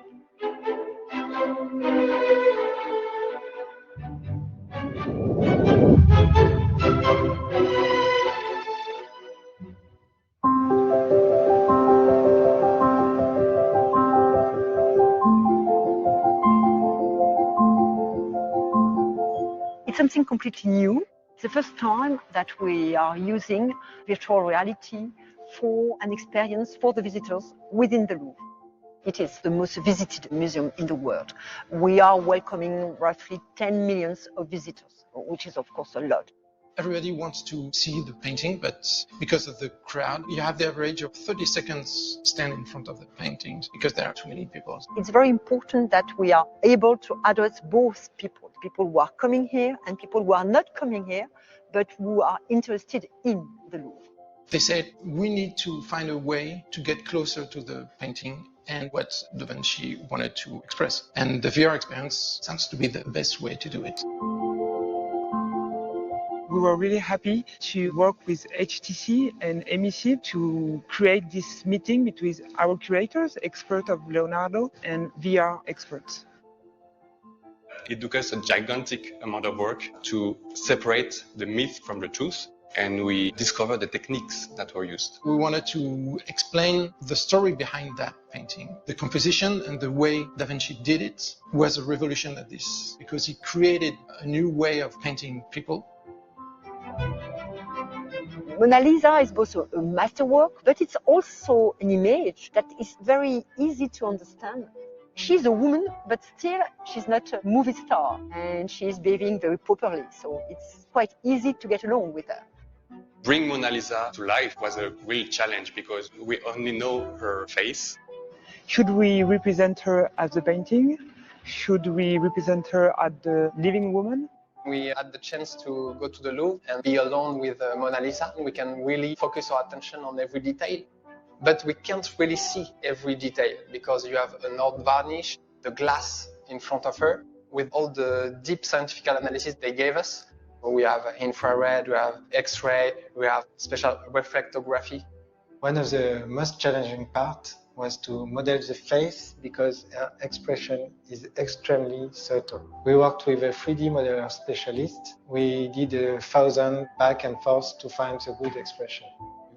It's something completely new. It's the first time that we are using virtual reality for an experience for the visitors within the Louvre. It is the most visited museum in the world. We are welcoming roughly 10 million of visitors, which is of course a lot. Everybody wants to see the painting, but because of the crowd, you have the average of 30 seconds stand in front of the paintings because there are too many people. It's very important that we are able to address both people who are coming here and people who are not coming here, but who are interested in the Louvre. They said we need to find a way to get closer to the painting and what Da Vinci wanted to express. And the VR experience sounds to be the best way to do it. We were really happy to work with HTC and MEC to create this meeting between our curators, experts of Leonardo, and VR experts. It took us a gigantic amount of work to separate the myth from the truth, and we discovered the techniques that were used. We wanted to explain the story behind that painting. The composition and the way Da Vinci did it was a revolution at this, because he created a new way of painting people. Mona Lisa is both a masterwork, but it's also an image that is very easy to understand. She's a woman, but still she's not a movie star, and she's behaving very properly, so it's quite easy to get along with her. Bring Mona Lisa to life was a real challenge because we only know her face. Should we represent her as a painting? Should we represent her as the living woman? We had the chance to go to the Louvre and be alone with Mona Lisa. We can really focus our attention on every detail. But we can't really see every detail because you have an old varnish, the glass in front of her, with all the deep scientific analysis they gave us. We have infrared, we have X-ray, we have special reflectography. One of the most challenging parts was to model the face because her expression is extremely subtle. We worked with a 3D modeler specialist. We did 1,000 back and forth to find the good expression.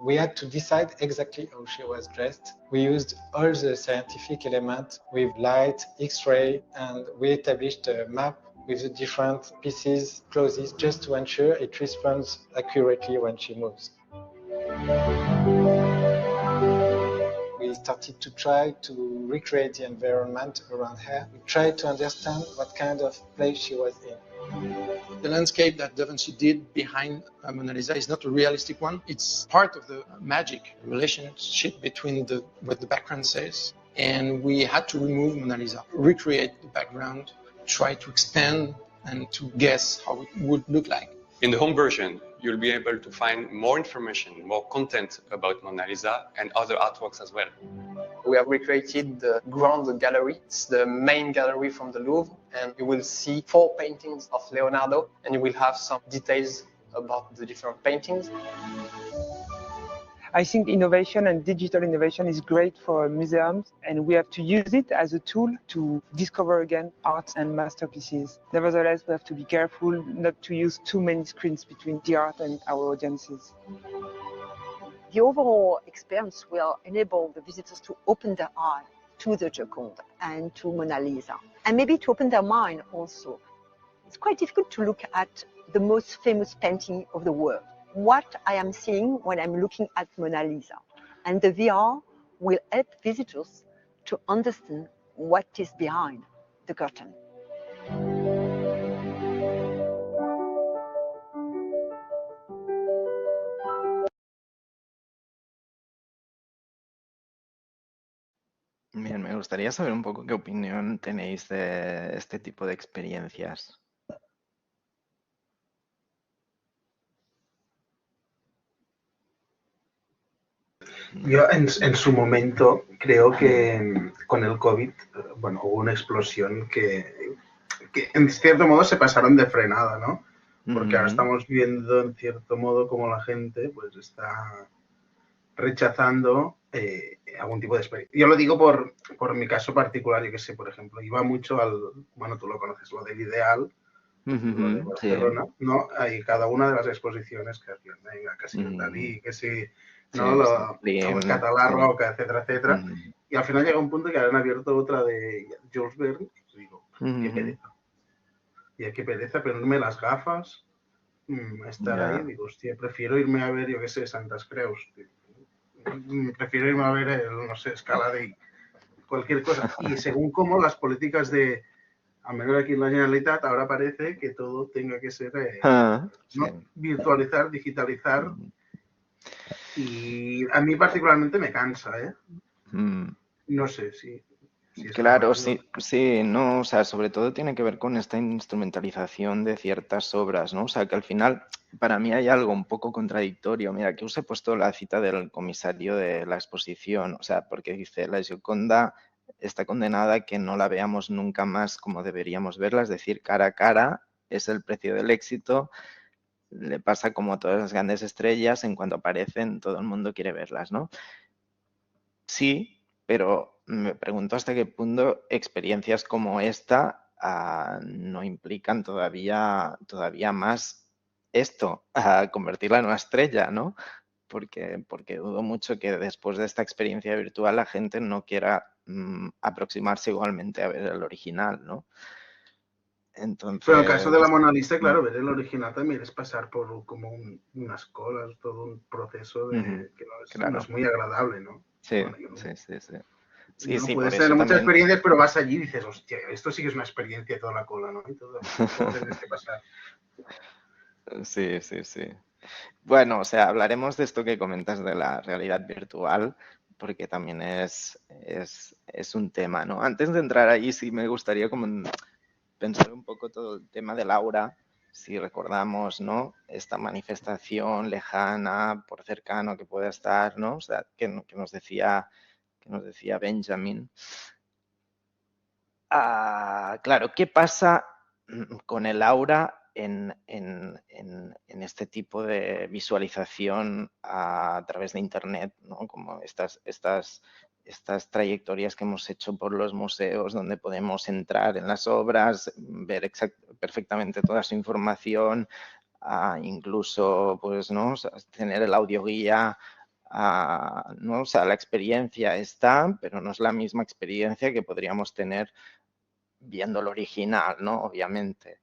We had to decide exactly how she was dressed. We used all the scientific elements with light, X-ray, and we established a map with the different pieces, clothes, just to ensure it responds accurately when she moves. We started to try to recreate the environment around her. We tried to understand what kind of place she was in. The landscape that Da Vinci did behind Mona Lisa is not a realistic one. It's part of the magic relationship between what the background says. And we had to remove Mona Lisa, recreate the background, try to expand and to guess how it would look like. In the home version, you'll be able to find more information, more content about Mona Lisa and other artworks as well. We have recreated the Grand Gallery. It's the main gallery from the Louvre, and you will see 4 paintings of Leonardo, and you will have some details about the different paintings. I think innovation and digital innovation is great for museums, and we have to use it as a tool to discover again art and masterpieces. Nevertheless, we have to be careful not to use too many screens between the art and our audiences. The overall experience will enable the visitors to open their eye to the Gioconda and to Mona Lisa, and maybe to open their mind also. It's quite difficult to look at the most famous painting of the world. What I am seeing when I'm looking at Mona Lisa, and the VR will help visitors to understand what is behind the curtain. Bien, me gustaría saber un poco qué opinión tenéis de este tipo de experiencias. Yo en su momento creo que con el COVID, bueno, hubo una explosión que en cierto modo se pasaron de frenada, ¿no? Porque ahora estamos viendo en cierto modo como la gente pues está rechazando algún tipo de experiencia. Yo lo digo por mi caso particular, yo que sé, por ejemplo, iba mucho bueno, tú lo conoces, lo del Ideal, lo de Sí. Barcelona, ¿no? Hay cada una de las exposiciones que hacían, venga, que si el Dalí, que si, ¿no? El Català Roca, etcétera, etcétera. Y al final llega un punto que han abierto otra de Jules Verne, y digo, qué pereza. Y qué pereza, ponerme las gafas, estar ahí, digo, hostia, prefiero irme a ver, yo qué sé, Santas Creus. Prefiero irme a ver, no sé, Escala de cualquier cosa. Y según cómo las políticas de, al menos aquí en la Generalitat, ahora parece que todo tenga que ser ¿no? Virtualizar, digitalizar. Y a mí particularmente me cansa, ¿eh? No sé si Claro, sí, no, o sea, sobre todo tiene que ver con esta instrumentalización de ciertas obras, ¿no? O sea, que al final para mí hay algo un poco contradictorio. Mira, que os he puesto la cita del comisario de la exposición, o sea, porque dice, la Gioconda está condenada a que no la veamos nunca más como deberíamos verla, es decir, cara a cara es el precio del éxito. Le pasa como a todas las grandes estrellas, en cuanto aparecen todo el mundo quiere verlas, ¿no? Sí, pero me pregunto hasta qué punto experiencias como esta no implican todavía más esto, a convertirla en una estrella, ¿no? Porque dudo mucho que después de esta experiencia virtual la gente no quiera aproximarse igualmente a ver el original, ¿no? Entonces, pero en el caso de la Mona Lisa, claro, ver el original también es pasar por como unas colas, todo un proceso que no es muy agradable, ¿no? Sí, bueno, sí. No Sí, puedes por tener eso muchas también. experiencias, pero vas allí y dices, hostia, esto sí que es una experiencia toda la cola, ¿no? Y todo tienes que pasar. Sí. Bueno, o sea, hablaremos de esto que comentas de la realidad virtual, porque también es un tema, ¿no? Antes de entrar ahí, sí me gustaría como pensar un poco todo el tema del aura, si recordamos, ¿no? Esta manifestación lejana, por cercano que pueda estar, ¿no? O sea, que nos decía Benjamin. Claro, ¿qué pasa con el aura en este tipo de visualización a través de Internet, ¿no? Como estas trayectorias que hemos hecho por los museos, donde podemos entrar en las obras, ver perfectamente toda su información, incluso, pues, ¿no? O sea, tener el audioguía. ¿No? O sea, la experiencia está, pero no es la misma experiencia que podríamos tener viendo el original, ¿no? Obviamente.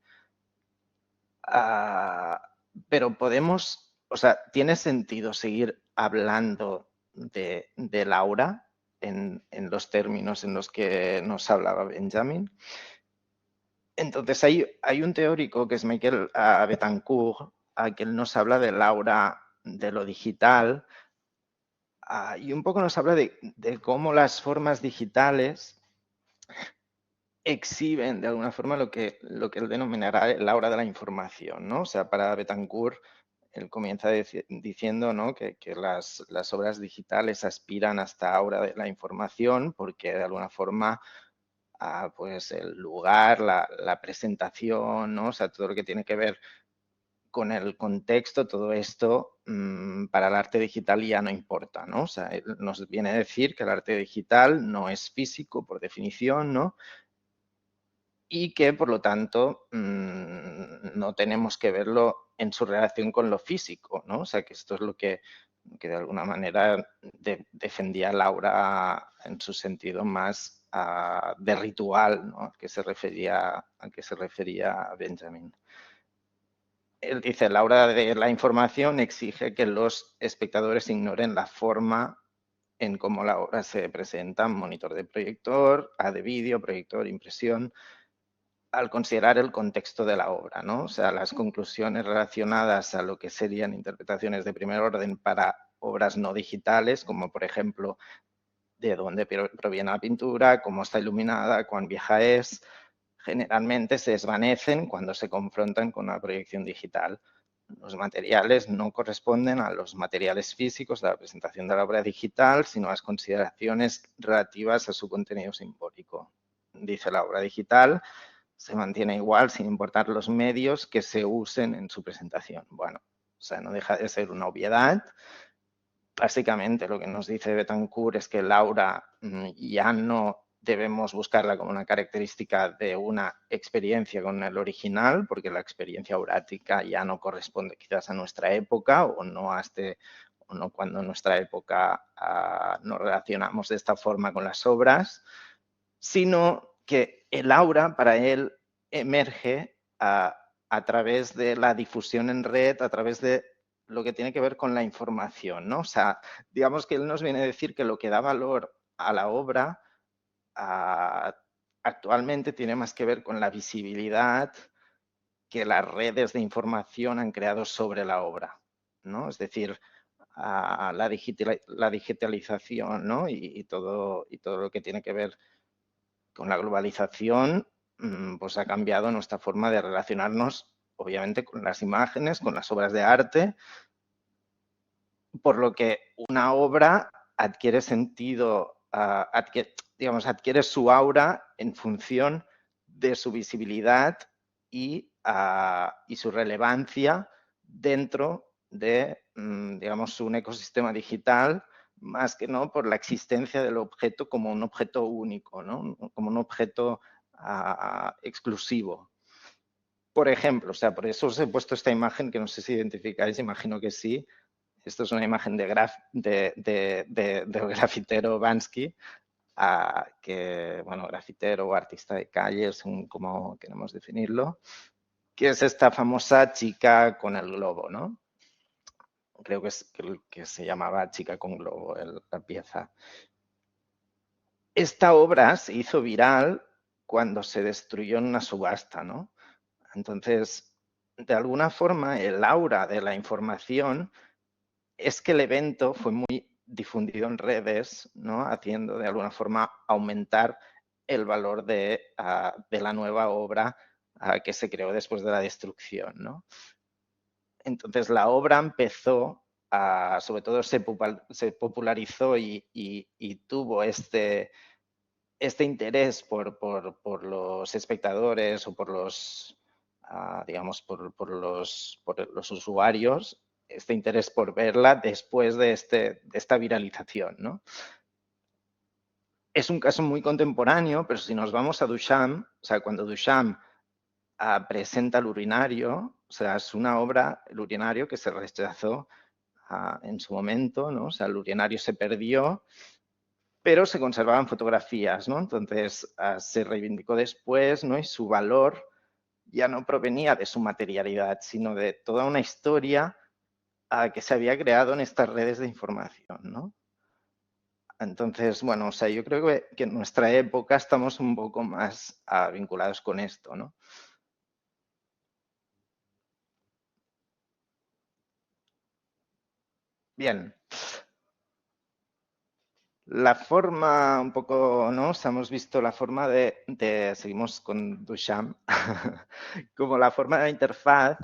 Pero podemos, o sea, ¿tiene sentido seguir hablando de Laura en los términos en los que nos hablaba Benjamin? Entonces, hay un teórico que es Michael Betancourt, que él nos habla de Laura de lo digital, y un poco nos habla de cómo las formas digitales exhiben de alguna forma lo que él denominará el aura de la información, ¿no? O sea, para Betancourt, él comienza diciendo, ¿no? que las obras digitales aspiran a esta aura de la información porque de alguna forma, pues el lugar, la presentación, ¿no? O sea, todo lo que tiene que ver con el contexto, todo esto para el arte digital ya no importa, ¿no? O sea, él nos viene a decir que el arte digital no es físico por definición, ¿no? Y que, por lo tanto, no tenemos que verlo en su relación con lo físico, ¿no? O sea, que esto es lo que de alguna manera defendía Laura en su sentido más de ritual, ¿no? a que se refería Benjamin. Él dice, la aura de la información exige que los espectadores ignoren la forma en cómo la obra se presenta, monitor de proyector, de vídeo, proyector, impresión, al considerar el contexto de la obra, ¿no? O sea, las conclusiones relacionadas a lo que serían interpretaciones de primer orden para obras no digitales, como por ejemplo, de dónde proviene la pintura, cómo está iluminada, cuán vieja es, generalmente se desvanecen cuando se confrontan con una proyección digital. Los materiales no corresponden a los materiales físicos de la presentación de la obra digital, sino a las consideraciones relativas a su contenido simbólico. Dice la obra digital se mantiene igual sin importar los medios que se usen en su presentación. Bueno, o sea, no deja de ser una obviedad, básicamente lo que nos dice Betancourt es que el aura ya no debemos buscarla como una característica de una experiencia con el original, porque la experiencia aurática ya no corresponde quizás a nuestra época o no cuando en nuestra época nos relacionamos de esta forma con las obras, sino que el aura para él emerge a través de la difusión en red, a través de lo que tiene que ver con la información, ¿no? O sea, digamos que él nos viene a decir que lo que da valor a la obra actualmente tiene más que ver con la visibilidad que las redes de información han creado sobre la obra, ¿no? Es decir, la digitalización, ¿no? y todo lo que tiene que ver con la globalización, pues ha cambiado nuestra forma de relacionarnos, obviamente, con las imágenes, con las obras de arte, por lo que una obra adquiere sentido, adquiere su aura en función de su visibilidad y su relevancia dentro de, digamos, un ecosistema digital, más que no por la existencia del objeto como un objeto único, ¿no? Como un objeto exclusivo. Por ejemplo, o sea, por eso os he puesto esta imagen que no sé si identificáis, imagino que sí. Esto es una imagen del grafitero Bansky, que, bueno, grafitero o artista de calle, según como queremos definirlo, que es esta famosa chica con el globo, ¿no? Creo que se llamaba Chica con globo, la pieza. Esta obra se hizo viral cuando se destruyó en una subasta, ¿no? Entonces, de alguna forma, el aura de la información es que el evento fue muy difundido en redes, ¿no? Haciendo de alguna forma aumentar el valor de la nueva obra que se creó después de la destrucción, ¿no? Entonces la obra empezó, sobre todo se popularizó y tuvo este interés por los espectadores o por los, digamos, por los usuarios, este interés por verla después de esta viralización, ¿no? Es un caso muy contemporáneo, pero si nos vamos a Duchamp, o sea, cuando Duchamp presenta el urinario, o sea, es una obra, el urinario, que se rechazó en su momento, ¿no? O sea, el urinario se perdió, pero se conservaban fotografías, ¿no? Entonces se reivindicó después, ¿no? Y su valor ya no provenía de su materialidad, sino de toda una historia que se había creado en estas redes de información, ¿no? Entonces, bueno, o sea, yo creo que en nuestra época estamos un poco más vinculados con esto, ¿no? Bien. La forma un poco, ¿no? O sea, hemos visto la forma seguimos con Duchamp, como la forma de la interfaz.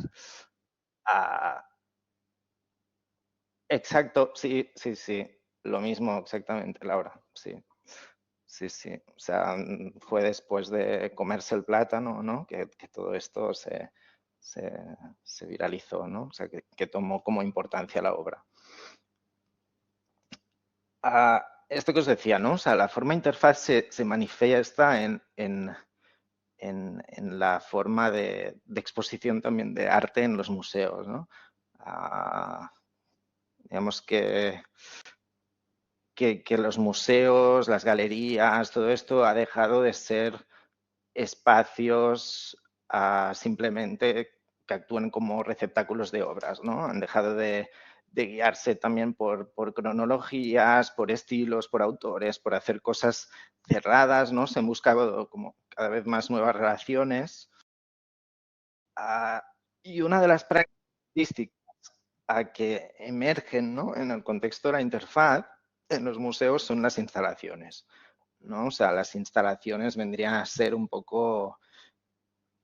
Exacto, sí, sí, sí, lo mismo exactamente, Laura, sí. Sí, sí, o sea, fue después de comerse el plátano, ¿no? Que todo esto se viralizó, ¿no? O sea, que tomó como importancia la obra. Esto que os decía, ¿no? O sea, la forma interfaz se manifiesta en la forma de exposición también de arte en los museos, ¿no? Digamos que los museos, las galerías, todo esto ha dejado de ser espacios simplemente que actúen como receptáculos de obras, ¿no? Han dejado de guiarse también por cronologías, por estilos, por autores, por hacer cosas cerradas, ¿no? Se han buscado como cada vez más nuevas relaciones. Y una de las características que emergen, ¿no? En el contexto de la interfaz en los museos son las instalaciones, ¿no? O sea, las instalaciones vendrían a ser un poco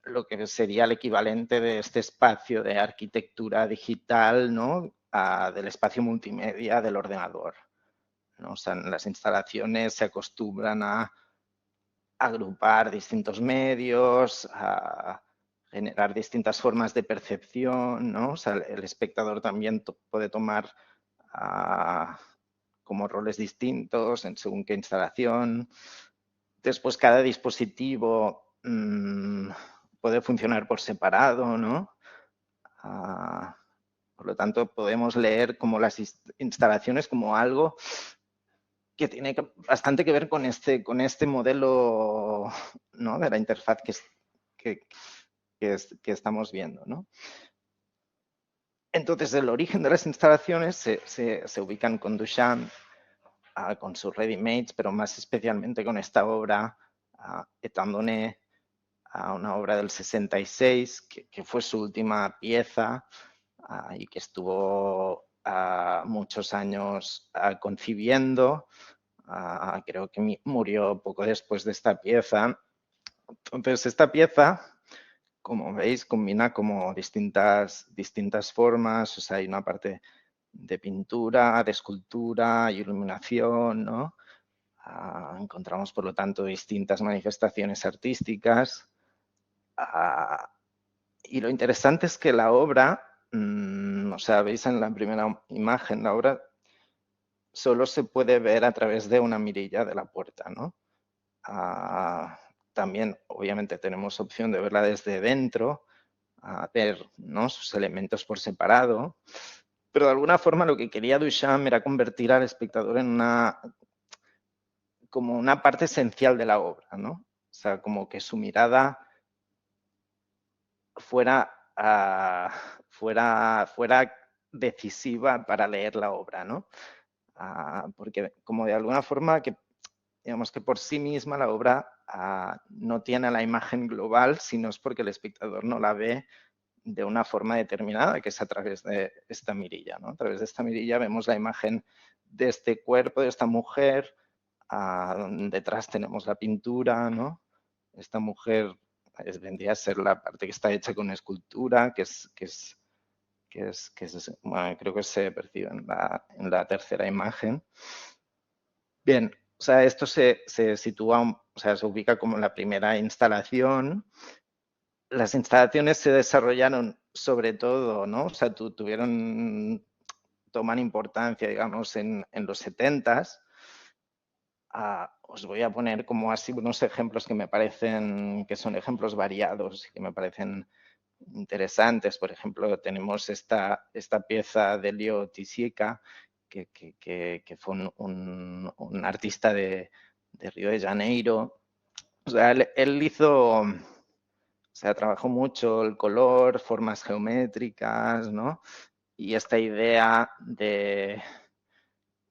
lo que sería el equivalente de este espacio de arquitectura digital, ¿no? Del espacio multimedia del ordenador, ¿no? O sea, en las instalaciones se acostumbran a agrupar distintos medios, a generar distintas formas de percepción, ¿no? O sea, el espectador también puede tomar como roles distintos en según qué instalación. Después cada dispositivo puede funcionar por separado, ¿no? Por lo tanto, podemos leer como las instalaciones como algo que tiene bastante que ver con este modelo, ¿no? De la interfaz que estamos viendo, ¿no? Entonces, el origen de las instalaciones se ubican con Duchamp, con sus ready-mades, pero más especialmente con esta obra, Étendonné, una obra del 66, que fue su última pieza y que estuvo muchos años concibiendo. Creo que murió poco después de esta pieza. Entonces, esta pieza, como veis, combina como distintas formas. O sea, hay una parte de pintura, de escultura, iluminación, ¿no? Encontramos, por lo tanto, distintas manifestaciones artísticas. Y lo interesante es que la obra, o sea, veis en la primera imagen, la obra solo se puede ver a través de una mirilla de la puerta, ¿no? También, obviamente, tenemos opción de verla desde dentro, ver, ¿no?, sus elementos por separado, pero de alguna forma lo que quería Duchamp era convertir al espectador en como una parte esencial de la obra, ¿no? O sea, como que su mirada fuera decisiva para leer la obra, ¿no? Porque como de alguna forma digamos que por sí misma la obra no tiene la imagen global, sino es porque el espectador no la ve de una forma determinada, que es a través de esta mirilla, ¿no? A través de esta mirilla vemos la imagen de este cuerpo, de esta mujer, detrás tenemos la pintura, ¿no? Esta mujer vendría a ser la parte que está hecha con escultura, bueno, creo que se percibe en la tercera imagen. Bien, o sea, esto se sitúa, o sea, se ubica como la primera instalación. Las instalaciones se desarrollaron sobre todo, ¿no? O sea, toman importancia, digamos, en los 70s. Os voy a poner como así unos ejemplos que me parecen, que son ejemplos variados y que me parecen interesantes. Por ejemplo, tenemos esta pieza de Leo Tisica, que fue un artista de Río de Janeiro. O sea, él hizo, o sea, trabajó mucho el color, formas geométricas, ¿no? Y esta idea de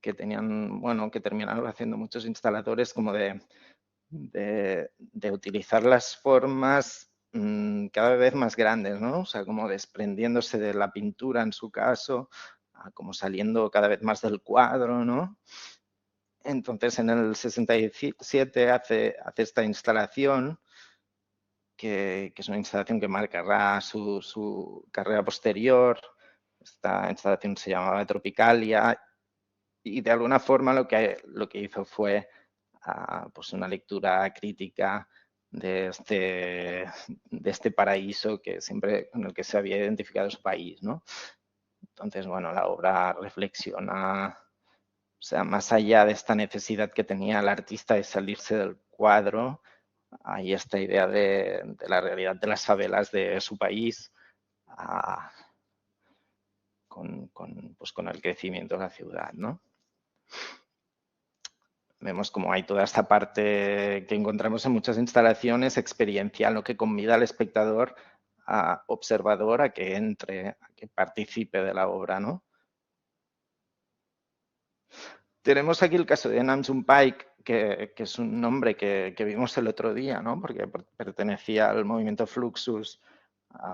que tenían, bueno, que terminaron haciendo muchos instaladores como de utilizar las formas cada vez más grandes, ¿no? O sea, como desprendiéndose de la pintura en su caso, como saliendo cada vez más del cuadro, ¿no? Entonces, en el 67 hace esta instalación, que es una instalación que marcará su carrera posterior. Esta instalación se llamaba Tropicalia y de alguna forma lo que hizo fue pues una lectura crítica de este paraíso que siempre con el que se había identificado su país, ¿no? Entonces, bueno, la obra reflexiona, o sea, más allá de esta necesidad que tenía el artista de salirse del cuadro, hay esta idea de la realidad de las favelas de su país pues con el crecimiento de la ciudad, ¿no? Vemos como hay toda esta parte que encontramos en muchas instalaciones experiencial, lo que convida al espectador, observador, a que entre, a que participe de la obra, ¿no? Tenemos aquí el caso de Nam June Paik, que es un nombre que vimos el otro día, ¿no? Porque pertenecía al movimiento Fluxus,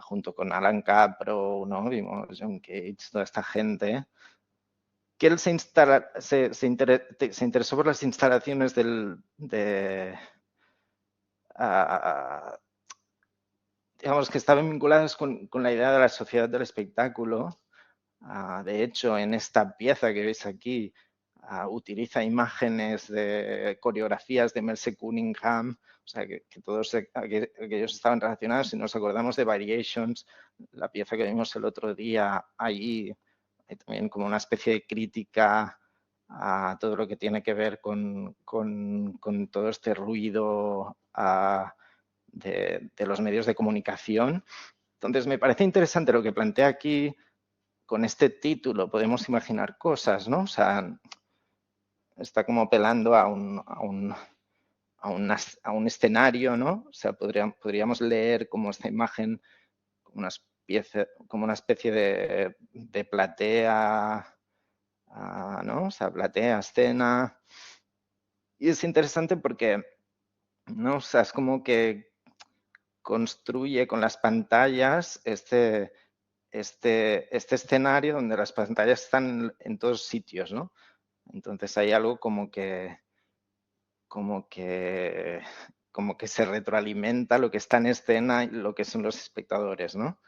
junto con Alan Capro, ¿no? Vimos John Cage, toda esta gente. Que él se interesó por las instalaciones digamos que estaban vinculadas con la idea de la sociedad del espectáculo. De hecho, en esta pieza que veis aquí, utiliza imágenes de coreografías de Merce Cunningham, o sea, que todos aquellos estaban relacionados. Si nos acordamos de Variations, la pieza que vimos el otro día, allí hay también como una especie de crítica a todo lo que tiene que ver con todo este ruido de los medios de comunicación. Entonces, me parece interesante lo que plantea aquí. Con este título podemos imaginar cosas, ¿no? O sea, está como apelando a un escenario, ¿no? O sea, podríamos leer como esta imagen como una especie de platea, ¿no? O sea, platea, escena. Y es interesante porque, ¿no? O sea, es como que construye con las pantallas este escenario donde las pantallas están en todos sitios, ¿no? Entonces hay algo como que se retroalimenta lo que está en escena y lo que son los espectadores, ¿no?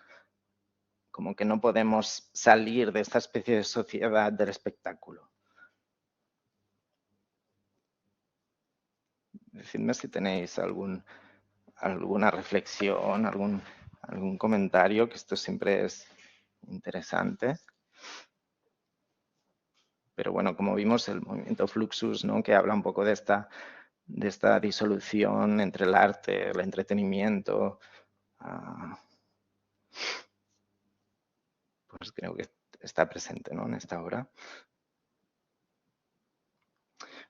Como que no podemos salir de esta especie de sociedad del espectáculo. Decidme si tenéis alguna reflexión, algún comentario, que esto siempre es interesante. Pero bueno, como vimos, el movimiento Fluxus, ¿no? Que habla un poco de esta disolución entre el arte, el entretenimiento, pues creo que está presente, ¿no? En esta obra.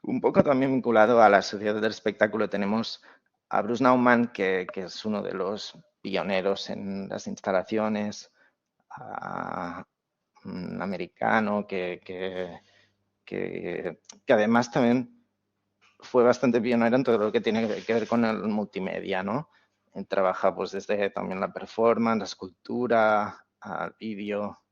Un poco también vinculado a la sociedad del espectáculo tenemos a Bruce Nauman, que es uno de los pioneros en las instalaciones, un americano que además también fue bastante pionero en todo lo que tiene que ver con el multimedia, ¿no? Trabaja pues desde también la performance, la escultura, al vídeo.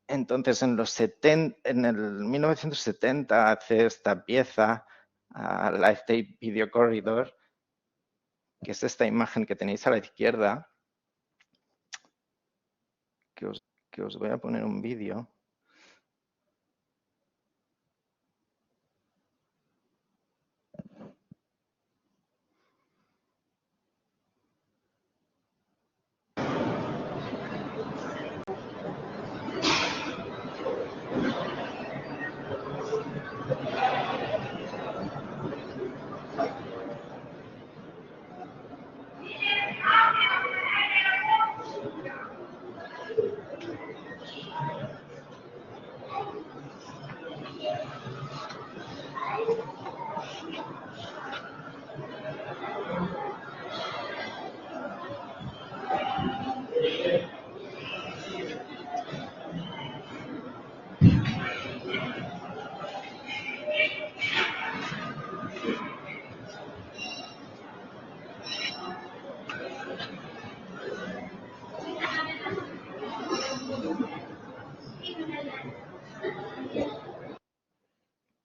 Entonces, en el 1970 hace esta pieza, Live Tape Video Corridor, que es esta imagen que tenéis a la izquierda, que os voy a poner un vídeo.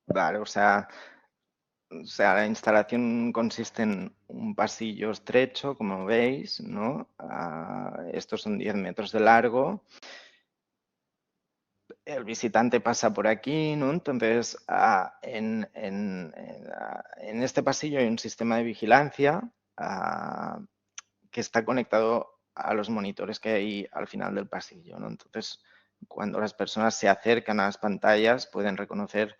Vale, o sea, la instalación consiste en un pasillo estrecho, como veis, ¿no? Estos son 10 metros de largo. El visitante pasa por aquí, ¿no? Entonces, en este pasillo hay un sistema de vigilancia que está conectado a los monitores que hay al final del pasillo, ¿no? Entonces, cuando las personas se acercan a las pantallas, pueden reconocer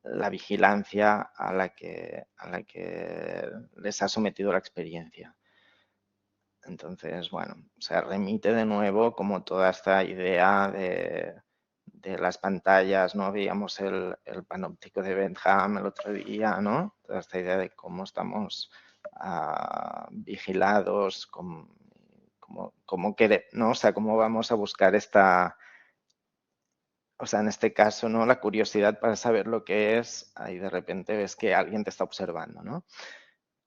la vigilancia a la que les ha sometido la experiencia. Entonces, bueno, se remite de nuevo como toda esta idea de las pantallas, ¿no? Veíamos el panóptico de Bentham el otro día, ¿no? Toda esta idea de cómo estamos vigilados, ¿no? O sea, cómo vamos a buscar esta, o sea, en este caso, ¿no? La curiosidad para saber lo que es, ahí de repente ves que alguien te está observando, ¿no?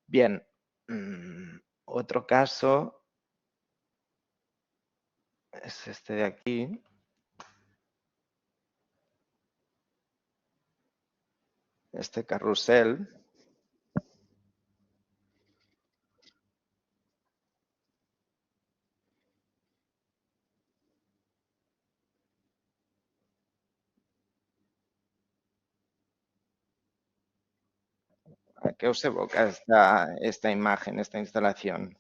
Bien, otro caso es este de aquí. Este carrusel. ¿A qué os evoca esta imagen, esta instalación?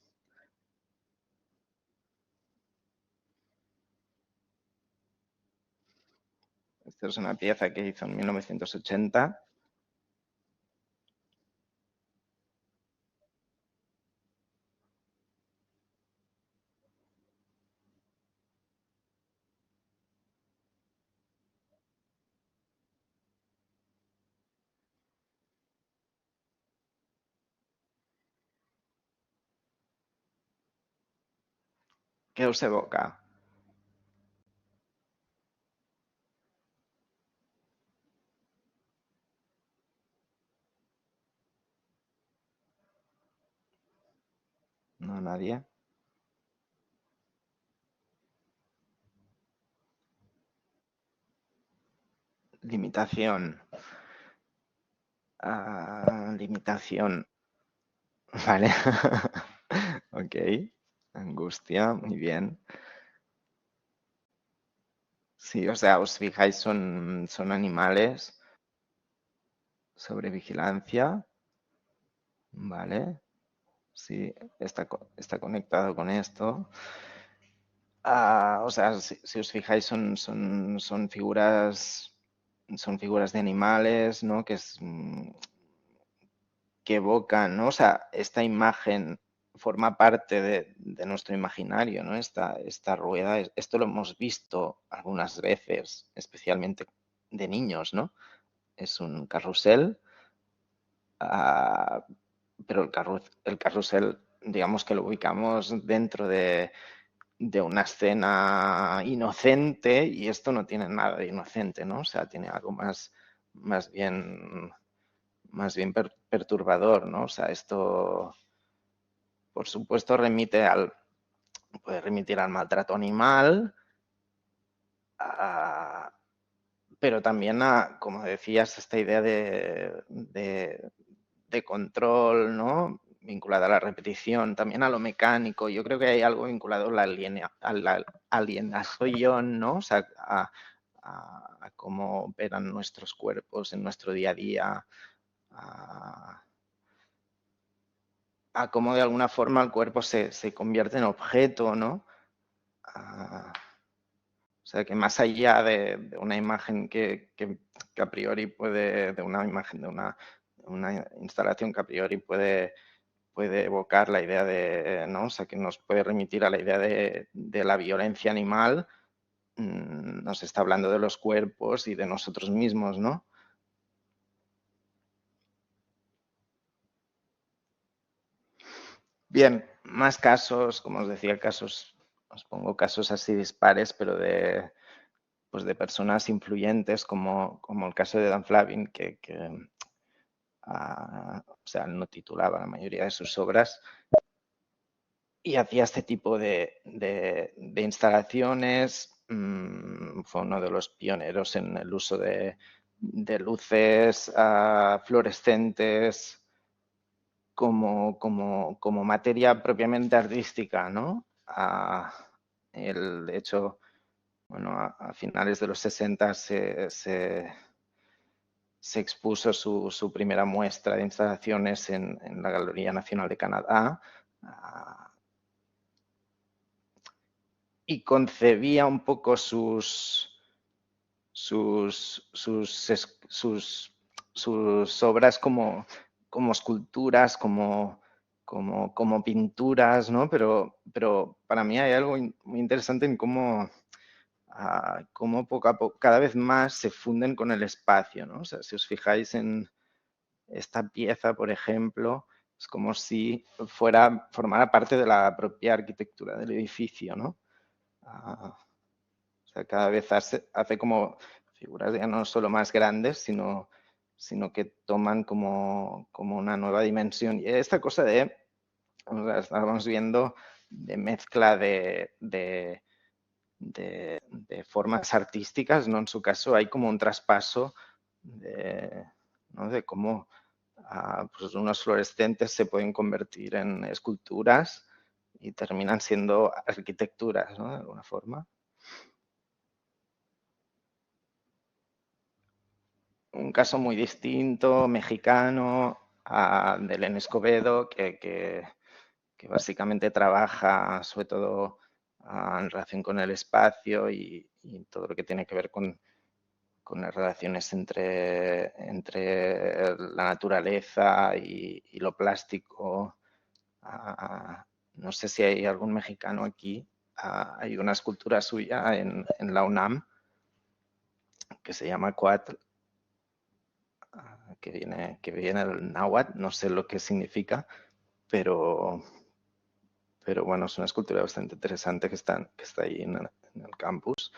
Esta es una pieza que hizo en 1980. ¿Qué os evoca? ¿No, nadie? Limitación. Limitación. Vale. Ok. Angustia, muy bien. Sí, o sea, os fijáis, son animales sobre vigilancia. Vale. Sí, está conectado con esto. O sea, si os fijáis, son figuras de animales, ¿no? Que evocan, ¿no? O sea, esta imagen forma parte de nuestro imaginario, ¿no? Esta rueda, esto lo hemos visto algunas veces, especialmente de niños, ¿no? Es un carrusel, pero el carrusel, digamos que lo ubicamos dentro de una escena inocente y esto no tiene nada de inocente, ¿no? O sea, tiene algo más bien perturbador, ¿no? O sea, esto, por supuesto, puede remitir al maltrato animal, pero también como decías, esta idea de control, ¿no? Vinculada a la repetición, también a lo mecánico. Yo creo que hay algo vinculado a la alienación, ¿no? O sea, a cómo operan nuestros cuerpos en nuestro día a día, a cómo de alguna forma el cuerpo se convierte en objeto, ¿no? O sea, que más allá de una imagen que a priori puede, de una imagen, de una instalación que a priori puede evocar la idea de, ¿no? O sea, que nos puede remitir a la idea de la violencia animal, nos está hablando de los cuerpos y de nosotros mismos, ¿no? Bien, más casos, como os decía, os pongo casos así dispares, pero pues de personas influyentes como el caso de Dan Flavin, que o sea, no titulaba la mayoría de sus obras y hacía este tipo de instalaciones. Fue uno de los pioneros en el uso de luces fluorescentes como materia propiamente artística, ¿no? De hecho, bueno, a finales de los 60 se expuso su primera muestra de instalaciones en la Galería Nacional de Canadá y concebía un poco sus obras como esculturas, como pinturas, ¿no? Pero para mí hay algo muy interesante en cómo poco a poco, cada vez más se funden con el espacio, ¿no? O sea, si os fijáis en esta pieza, por ejemplo, es como si formara parte de la propia arquitectura del edificio, ¿no? O sea, cada vez hace como figuras ya no solo más grandes, sino que toman como una nueva dimensión. Y esta cosa estábamos viendo, de mezcla de formas artísticas, ¿no? En su caso hay como un traspaso ¿no? de cómo pues unos fluorescentes se pueden convertir en esculturas y terminan siendo arquitecturas, ¿no? De alguna forma. Un caso muy distinto, mexicano, de Elena Escobedo, que básicamente trabaja sobre todo en relación con el espacio y todo lo que tiene que ver con con las relaciones entre la naturaleza y lo plástico. No sé si hay algún mexicano aquí. Hay una escultura suya en la UNAM que se llama Coatl, que viene del náhuatl, no sé lo que significa, pero bueno, es una escultura bastante interesante que está ahí en el campus.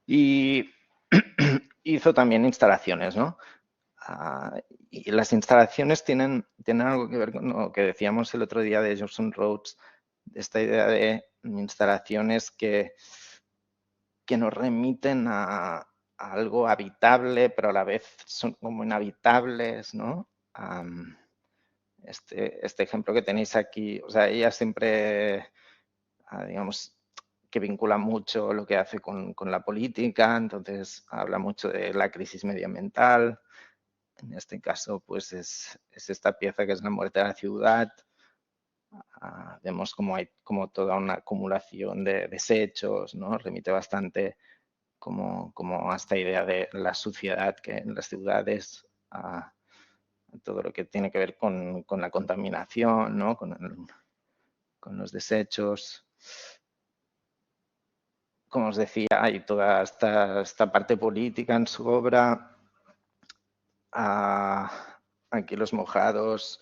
Y hizo también instalaciones, ¿no? Y las instalaciones tienen algo que ver con lo que decíamos el otro día de Johnson Rhodes, de esta idea de instalaciones que nos remiten a algo habitable, pero a la vez son como inhabitables, ¿no? Este ejemplo que tenéis aquí, o sea, ella siempre, digamos, que vincula mucho lo que hace con la política, entonces habla mucho de la crisis medioambiental. En este caso, pues es esta pieza que es La muerte de la ciudad. Vemos como hay como toda una acumulación de desechos, ¿no? Remite bastante como a esta idea de la suciedad que en las ciudades, todo lo que tiene que ver con la contaminación, ¿no? Con los desechos. Como os decía, hay toda esta parte política en su obra. Aquí Los mojados,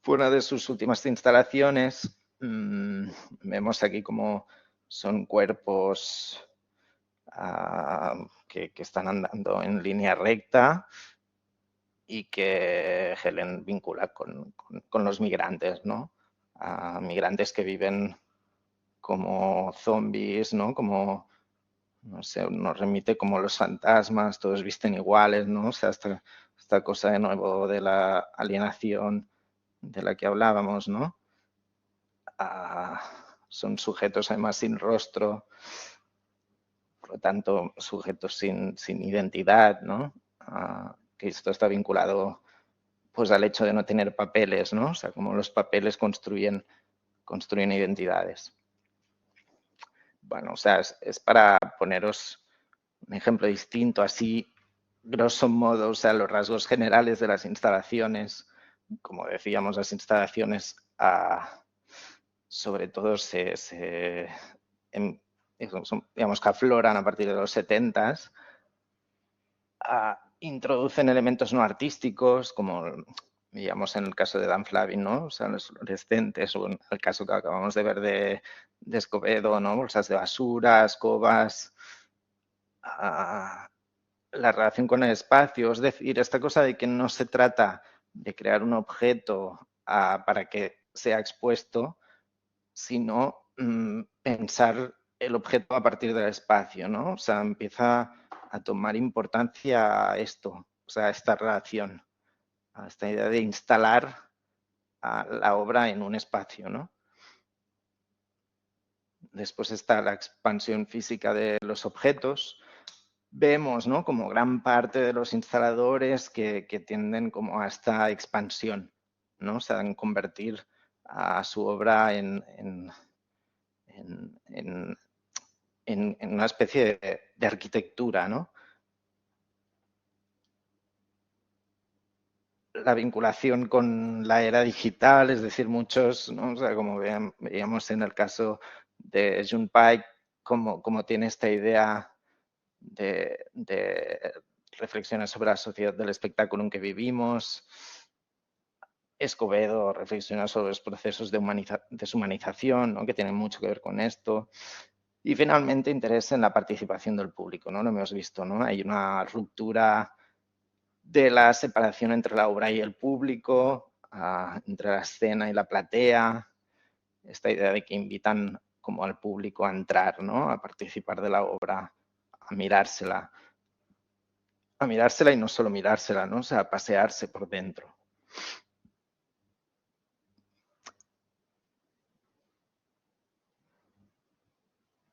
fuera de sus últimas instalaciones, vemos aquí como son cuerpos que están andando en línea recta y que Helen vincula con los migrantes, ¿no? Migrantes que viven como zombies, ¿no? Como, no sé, nos remite como los fantasmas, todos visten iguales, ¿no? O sea, esta cosa de nuevo de la alienación de la que hablábamos, ¿no? Son sujetos además sin rostro, por lo tanto, sujetos sin identidad, ¿no? Que esto está vinculado pues al hecho de no tener papeles, ¿no? O sea, como los papeles construyen identidades. Bueno, o sea, es para poneros un ejemplo distinto, así, grosso modo, o sea, los rasgos generales de las instalaciones. Como decíamos, las instalaciones sobre todo digamos que afloran a partir de los 70s, introducen elementos no artísticos, como veíamos en el caso de Dan Flavin, ¿no? O sea, los fluorescentes, o en el caso que acabamos de ver de Escobedo, ¿no? Bolsas de basura, escobas, la relación con el espacio, es decir, esta cosa de que no se trata de crear un objeto para que sea expuesto, sino pensar el objeto a partir del espacio, ¿no? O sea, empieza a tomar importancia esto, o sea, esta relación, esta idea de instalar la obra en un espacio, ¿no? Después está la expansión física de los objetos. Vemos, ¿no? Como gran parte de los instaladores que tienden como a esta expansión, ¿no? O sea, en convertir a su obra en una especie de arquitectura, ¿no? La vinculación con la era digital, es decir, muchos, ¿no? O sea, como veíamos en el caso de Junpei, como tiene esta idea de reflexiones sobre la sociedad del espectáculo en que vivimos. Escobedo reflexiona sobre los procesos de deshumanización, ¿no? Que tienen mucho que ver con esto. Y finalmente interés en la participación del público, ¿no? Lo hemos visto, ¿no? Hay una ruptura de la separación entre la obra y el público, entre la escena y la platea, esta idea de que invitan como al público a entrar, ¿no? A participar de la obra, a mirársela y no solo mirársela, ¿no? O sea, a pasearse por dentro.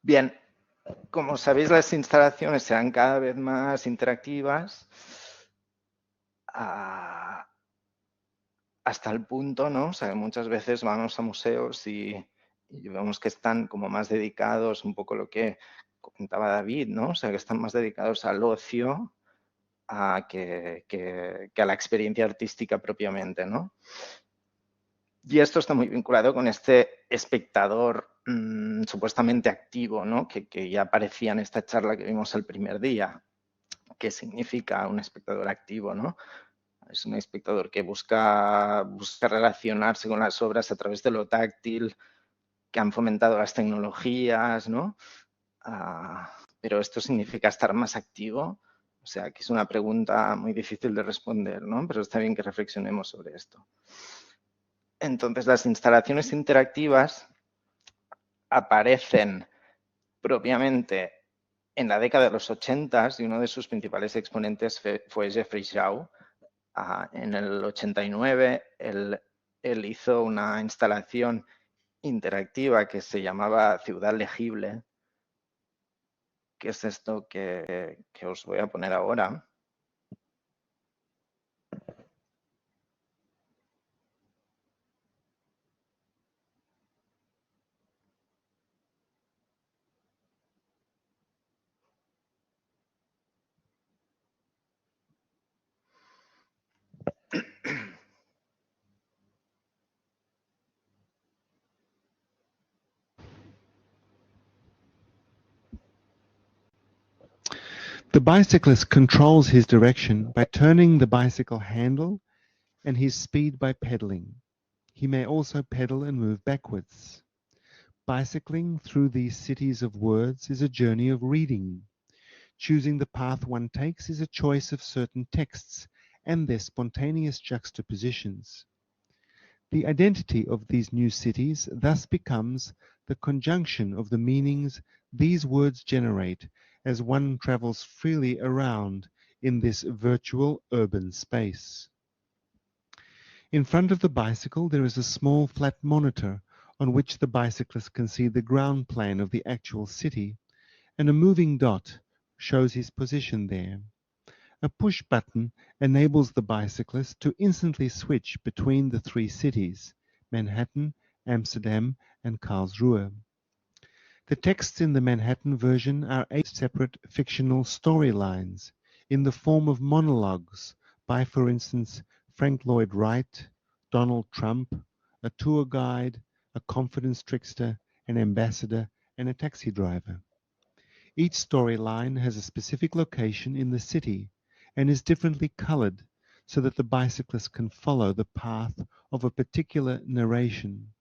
Bien, como sabéis, las instalaciones serán cada vez más interactivas hasta el punto, ¿no? O sea, muchas veces vamos a museos y vemos que están como más dedicados, un poco lo que comentaba David, ¿no? O sea, que están más dedicados al ocio que a la experiencia artística propiamente, ¿no? Y esto está muy vinculado con este espectador supuestamente activo, ¿no? Que ya aparecía en esta charla que vimos el primer día. ¿Qué significa un espectador activo, no? Es un espectador que busca relacionarse con las obras a través de lo táctil, que han fomentado las tecnologías, ¿no? Pero esto significa estar más activo. O sea, que es una pregunta muy difícil de responder, ¿no? Pero está bien que reflexionemos sobre esto. Entonces, las instalaciones interactivas aparecen propiamente en la década de los 80 y uno de sus principales exponentes fue Geoffrey Shaw. En el 89 él hizo una instalación interactiva que se llamaba Ciudad Legible, que es esto que os voy a poner ahora. The bicyclist controls his direction by turning the bicycle handle and his speed by pedaling. He may also pedal and move backwards. Bicycling through these cities of words is a journey of reading. Choosing the path one takes is a choice of certain texts and their spontaneous juxtapositions. The identity of these new cities thus becomes the conjunction of the meanings these words generate as one travels freely around in this virtual urban space. In front of the bicycle there is a small flat monitor on which the bicyclist can see the ground plan of the actual city, and a moving dot shows his position there. A push button enables the bicyclist to instantly switch between the three cities, Manhattan, Amsterdam, and Karlsruhe. The texts in the Manhattan version are 8 separate fictional storylines in the form of monologues by, for instance, Frank Lloyd Wright, Donald Trump, a tour guide, a confidence trickster, an ambassador, and a taxi driver. Each storyline has a specific location in the city and is differently colored so that the bicyclist can follow the path of a particular narration.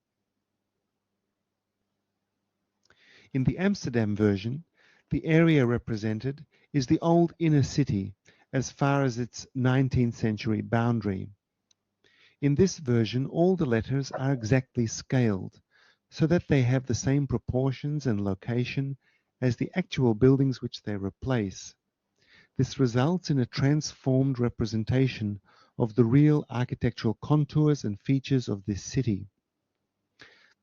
In the Amsterdam version, the area represented is the old inner city as far as its 19th century boundary. In this version, all the letters are exactly scaled so that they have the same proportions and location as the actual buildings which they replace. This results in a transformed representation of the real architectural contours and features of this city.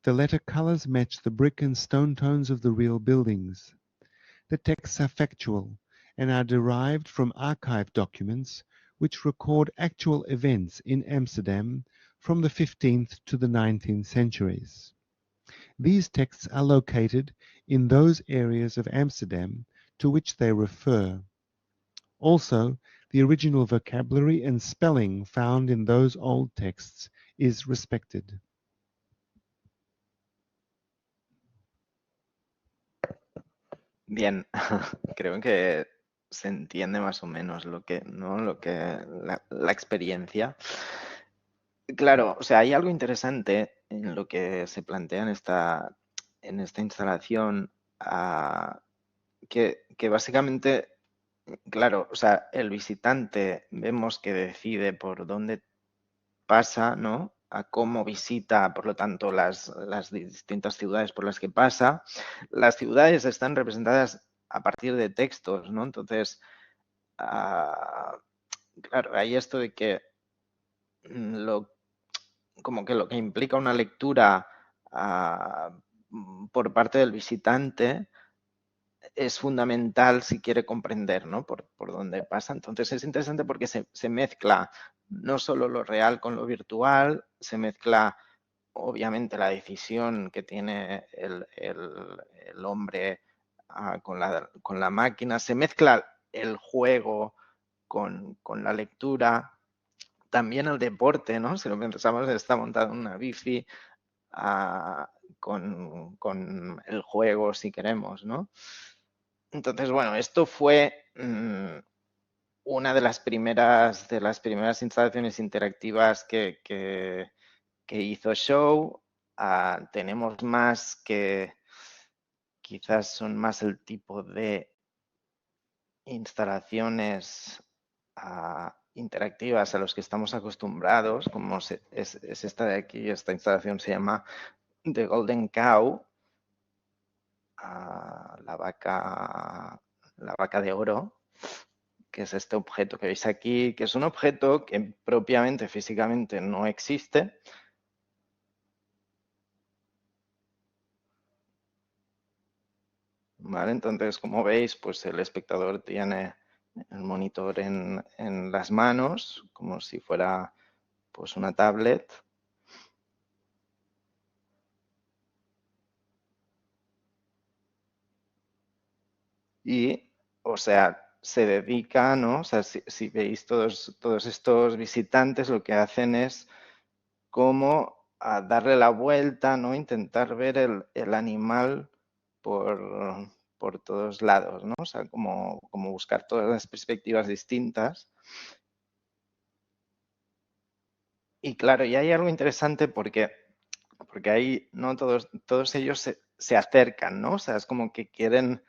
The letter colors match the brick and stone tones of the real buildings. The texts are factual and are derived from archive documents which record actual events in Amsterdam from the 15th to the 19th centuries. These texts are located in those areas of Amsterdam to which they refer. Also, the original vocabulary and spelling found in those old texts is respected. Bien, creo que se entiende más o menos la experiencia. Claro, o sea, hay algo interesante en lo que se plantea en esta instalación, que básicamente, claro, o sea, el visitante vemos que decide por dónde pasa, ¿no? A cómo visita, por lo tanto, las distintas ciudades por las que pasa. Las ciudades están representadas a partir de textos, ¿no? Entonces, claro, hay esto de que como que lo que implica una lectura por parte del visitante es fundamental si quiere comprender, ¿no? por dónde pasa. Entonces es interesante porque se mezcla no solo lo real con lo virtual, se mezcla obviamente la decisión que tiene el hombre con la máquina, se mezcla el juego con la lectura, también el deporte, ¿no? Si lo pensamos, está montado en una bici con el juego, si queremos, ¿no? Entonces, bueno, esto fue una de las primeras instalaciones interactivas que hizo Show. Tenemos más que quizás son más el tipo de instalaciones interactivas a los que estamos acostumbrados, como es esta de aquí. Esta instalación se llama The Golden Cow, la vaca de oro, que es este objeto que veis aquí, que es un objeto que propiamente físicamente no existe. ¿Vale? Entonces, como veis, pues el espectador tiene el monitor en las manos, como si fuera pues una tablet. Y, o sea, se dedica, ¿no? O sea, si veis todos estos visitantes, lo que hacen es como a darle la vuelta, ¿no? Intentar ver el animal por todos lados, ¿no? O sea, como buscar todas las perspectivas distintas. Y claro, y hay algo interesante porque ahí, ¿no? Todos ellos se acercan, ¿no? O sea, es como que quieren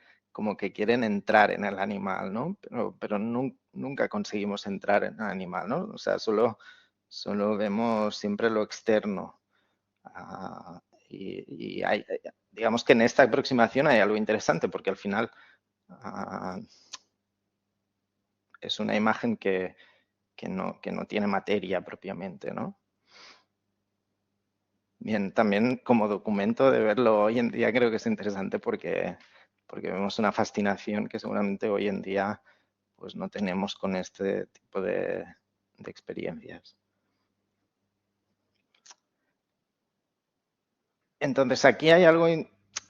entrar en el animal, ¿no? Pero nunca conseguimos entrar en el animal, ¿no? O sea, solo vemos siempre lo externo. Y digamos que en esta aproximación hay algo interesante, porque al final es una imagen que no tiene materia propiamente, ¿no? Bien, también como documento de verlo hoy en día creo que es interesante porque vemos una fascinación que seguramente hoy en día pues no tenemos con este tipo de experiencias. Entonces aquí hay algo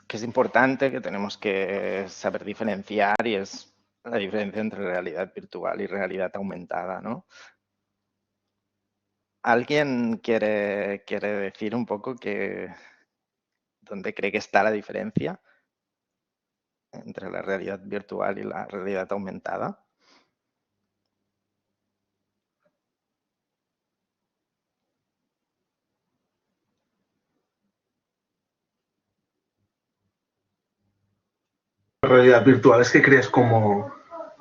que es importante, que tenemos que saber diferenciar, y es la diferencia entre realidad virtual y realidad aumentada, ¿no? ¿Alguien quiere decir un poco dónde cree que está la diferencia entre la realidad virtual y la realidad aumentada? La realidad virtual es que crees como,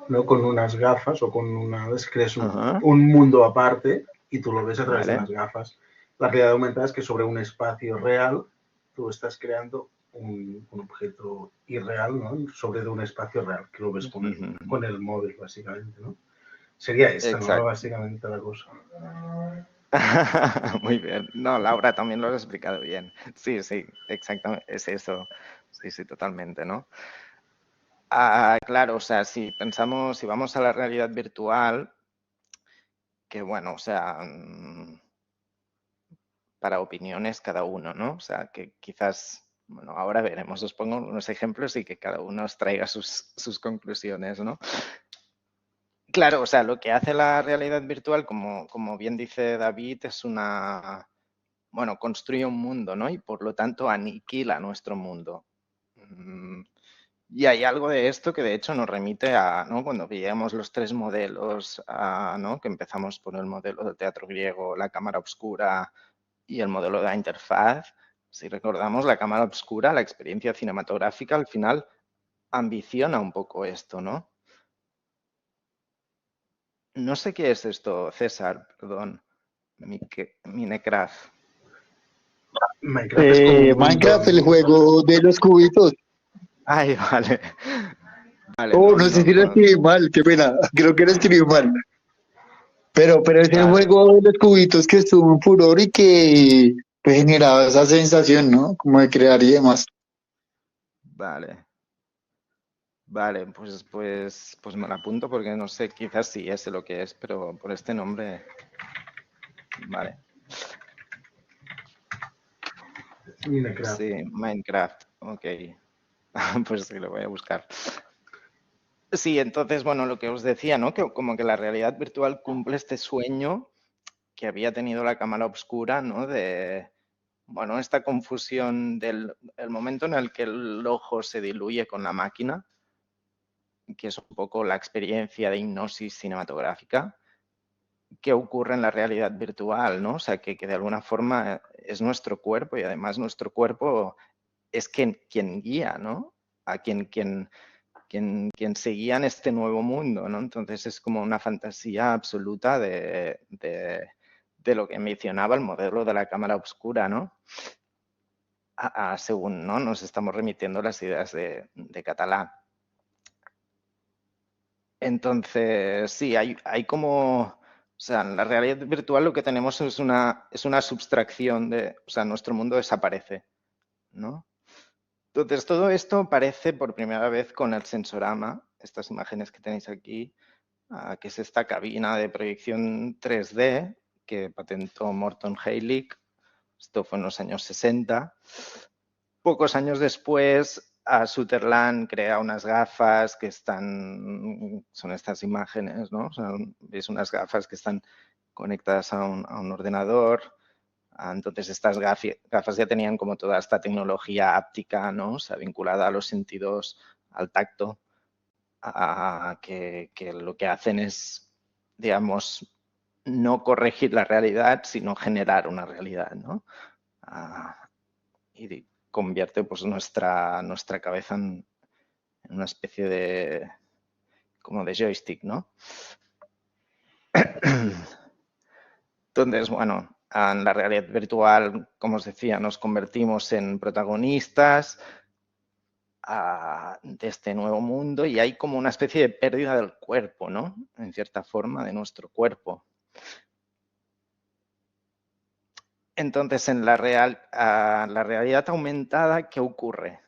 ¿no? Con unas gafas o con crees un mundo aparte y tú lo ves a través de las gafas. La realidad aumentada es que sobre un espacio real tú estás creando un objeto irreal, ¿no? Sobre de un espacio real, que lo ves con el móvil, básicamente, ¿no? Sería esta, ¿no? Básicamente la cosa. Muy bien. No, Laura, también lo has explicado bien. Sí, exactamente, es eso. Sí, totalmente, ¿no? Claro, o sea, si vamos a la realidad virtual, que bueno, o sea, para opiniones cada uno, ¿no? O sea, que quizás, bueno, ahora veremos, os pongo unos ejemplos y que cada uno os traiga sus conclusiones, ¿no? Claro, o sea, lo que hace la realidad virtual, como bien dice David, es bueno, construye un mundo, ¿no? Y por lo tanto aniquila nuestro mundo. Y hay algo de esto que de hecho nos remite a, ¿no? Cuando veíamos los tres modelos, ¿no? Que empezamos por el modelo del teatro griego, la cámara oscura y el modelo de la interfaz. Si recordamos, la cámara oscura, la experiencia cinematográfica, al final ambiciona un poco esto, ¿no? No sé qué es esto, César, perdón. Minecraft. Minecraft, el juego de los cubitos. Ay, vale. No sé si lo escribí mal, qué pena, creo que lo escribí mal. Pero es el juego de los cubitos que estuvo en furor y que generaba esa sensación, ¿no? Como de crear y demás. Vale, pues me lo apunto porque no sé, quizás sí sé lo que es, pero por este nombre, vale. Minecraft. Sí, Minecraft, ok. Pues sí, lo voy a buscar. Sí, entonces, bueno, lo que os decía, ¿no? Que como que la realidad virtual cumple este sueño que había tenido la cámara oscura, ¿no? De, bueno, esta confusión del el momento en el que el ojo se diluye con la máquina, que es un poco la experiencia de hipnosis cinematográfica, que ocurre en la realidad virtual, ¿no? O sea, que de alguna forma es nuestro cuerpo y además nuestro cuerpo es quien guía, ¿no? A quien se guía en este nuevo mundo, ¿no? Entonces es como una fantasía absoluta de lo que mencionaba el modelo de la cámara oscura, ¿no? Según, ¿no? Nos estamos remitiendo las ideas de Catalá. Entonces, sí, hay como, o sea, en la realidad virtual lo que tenemos es una subtracción o sea, nuestro mundo desaparece, ¿no? Entonces, todo esto aparece por primera vez con el sensorama, estas imágenes que tenéis aquí, que es esta cabina de proyección 3D que patentó Morton Heilig. Esto fue en los años 60. Pocos años después, Sutherland crea unas gafas que son estas imágenes, ¿no? O sea, veis unas gafas que están conectadas a un ordenador. Entonces estas gafas ya tenían como toda esta tecnología áptica, ¿no? O sea, vinculada a los sentidos, al tacto, que lo que hacen es, digamos, no corregir la realidad, sino generar una realidad, ¿no? Y convierte pues nuestra cabeza en una especie de como de joystick, ¿no? Entonces, bueno, en la realidad virtual, como os decía, nos convertimos en protagonistas de este nuevo mundo y hay como una especie de pérdida del cuerpo, ¿no? En cierta forma, de nuestro cuerpo. Entonces, en la realidad aumentada, ¿qué ocurre?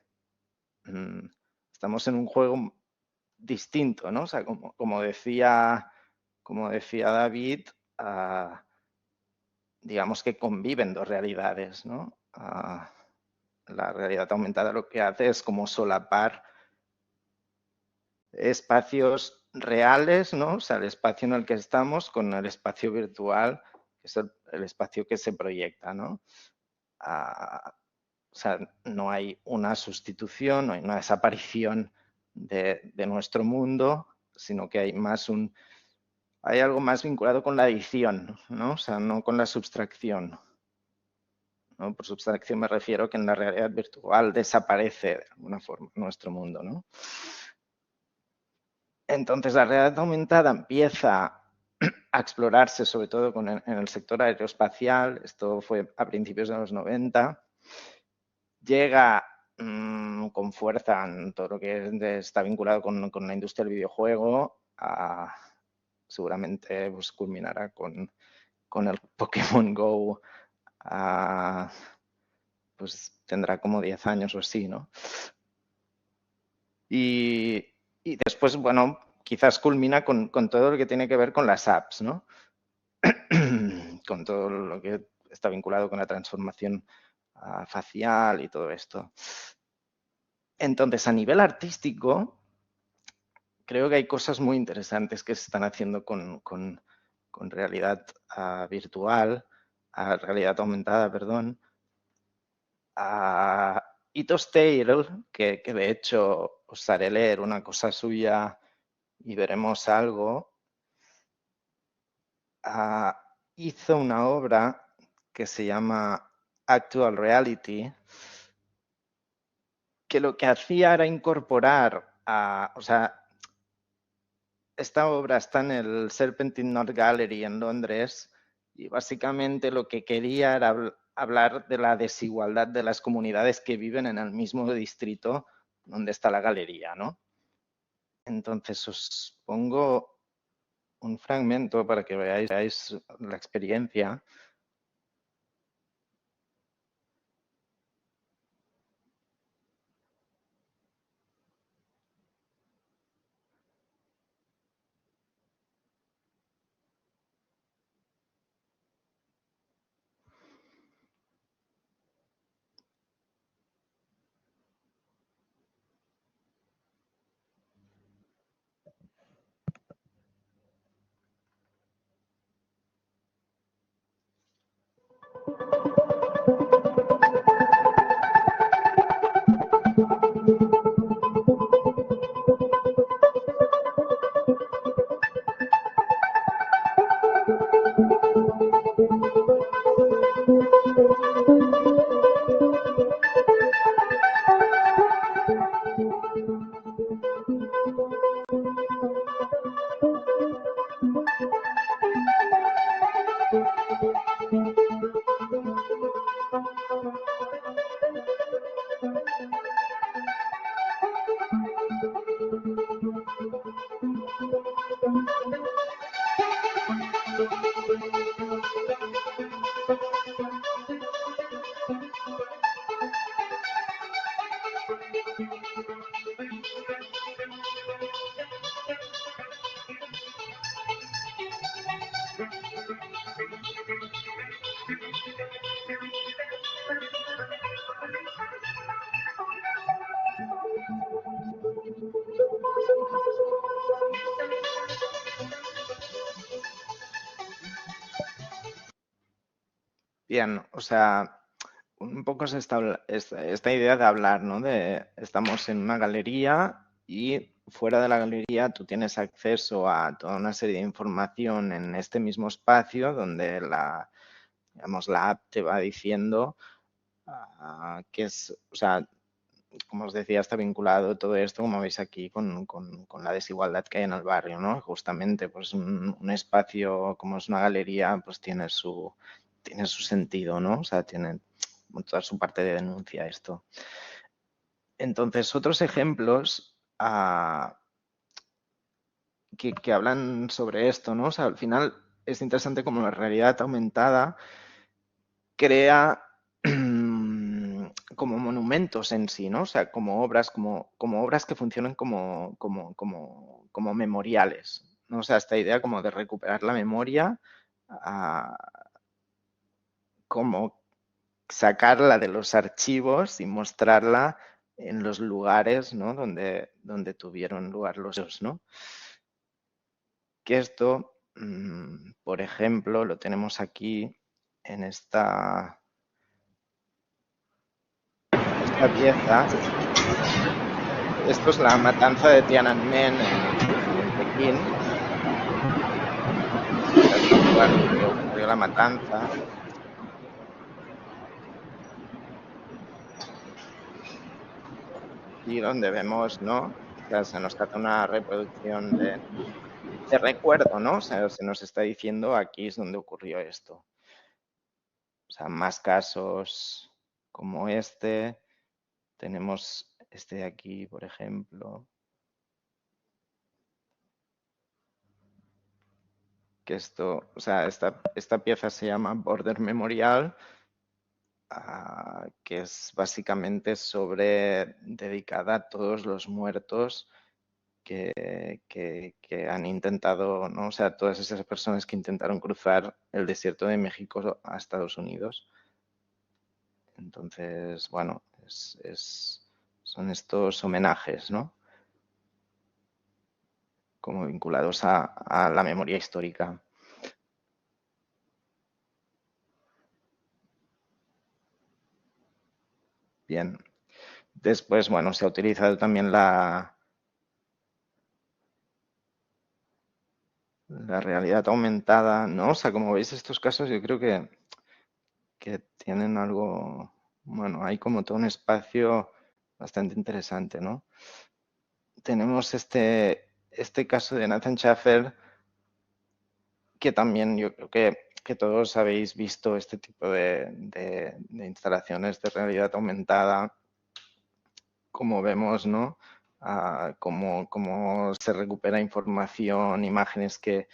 Estamos en un juego distinto, ¿no? O sea, como decía David, digamos que conviven dos realidades, ¿no? La realidad aumentada lo que hace es como solapar espacios reales, ¿no? O sea, el espacio en el que estamos con el espacio virtual, que es el espacio que se proyecta, ¿no? O sea, no hay una sustitución, no hay una desaparición de nuestro mundo, sino que hay algo más vinculado con la adición, ¿no? O sea, no con la subtracción, ¿no? Por subtracción me refiero que en la realidad virtual desaparece de alguna forma nuestro mundo, ¿no? Entonces la realidad aumentada empieza a explorarse sobre todo en el sector aeroespacial, esto fue a principios de los 90, llega con fuerza en todo lo que está vinculado con la industria del videojuego, seguramente pues, culminará con el Pokémon Go, pues tendrá como 10 años o así, ¿no? Y después, bueno, quizás culmina con todo lo que tiene que ver con las apps, ¿no? Con todo lo que está vinculado con la transformación facial y todo esto. Entonces, a nivel artístico, creo que hay cosas muy interesantes que se están haciendo con realidad virtual, realidad aumentada, perdón. Ithos Tail, que de hecho os haré leer una cosa suya y veremos algo, hizo una obra que se llama Actual Reality, que lo que hacía era incorporar, o sea, esta obra está en el Serpentine Knot Gallery en Londres y básicamente lo que quería era hablar de la desigualdad de las comunidades que viven en el mismo distrito donde está la galería, ¿no? Entonces os pongo un fragmento para que veáis la experiencia. Bien, o sea, un poco es esta idea de hablar, ¿no? Estamos en una galería y fuera de la galería tú tienes acceso a toda una serie de información en este mismo espacio donde digamos, la app te va diciendo que es, o sea, como os decía, está vinculado todo esto, como veis aquí, con la desigualdad que hay en el barrio, ¿no? Justamente, pues un espacio como es una galería, pues tiene su sentido, ¿no? O sea, tiene toda su parte de denuncia esto. Entonces, otros ejemplos que hablan sobre esto, ¿no? O sea, al final es interesante como la realidad aumentada crea como monumentos en sí, ¿no? O sea, como obras que funcionan como memoriales, ¿no? O sea, esta idea como de recuperar la memoria, como sacarla de los archivos y mostrarla en los lugares, ¿no? donde tuvieron lugar los hechos, ¿no? Que esto, por ejemplo, lo tenemos aquí en esta pieza. Esto es la matanza de Tiananmen en Pekín. Es el lugar donde ocurrió la matanza. Y donde vemos, ¿no? O sea, se nos trata una reproducción de recuerdo, ¿no? O sea, se nos está diciendo aquí es donde ocurrió esto. O sea, más casos como este. Tenemos este de aquí, por ejemplo. Que esto, o sea, esta pieza se llama Border Memorial, que es básicamente dedicada a todos los muertos que han intentado, ¿no? O sea, todas esas personas que intentaron cruzar el desierto de México a Estados Unidos. Entonces, bueno, son estos homenajes, ¿no? Como vinculados a la memoria histórica. Bien. Después, bueno, se ha utilizado también la realidad aumentada, ¿no? O sea, como veis, estos casos yo creo que tienen algo, bueno, hay como todo un espacio bastante interesante, ¿no? Tenemos este caso de Nathan Schaffer, que también yo creo que todos habéis visto este tipo de instalaciones de realidad aumentada, como vemos, ¿no? Cómo se recupera información, imágenes que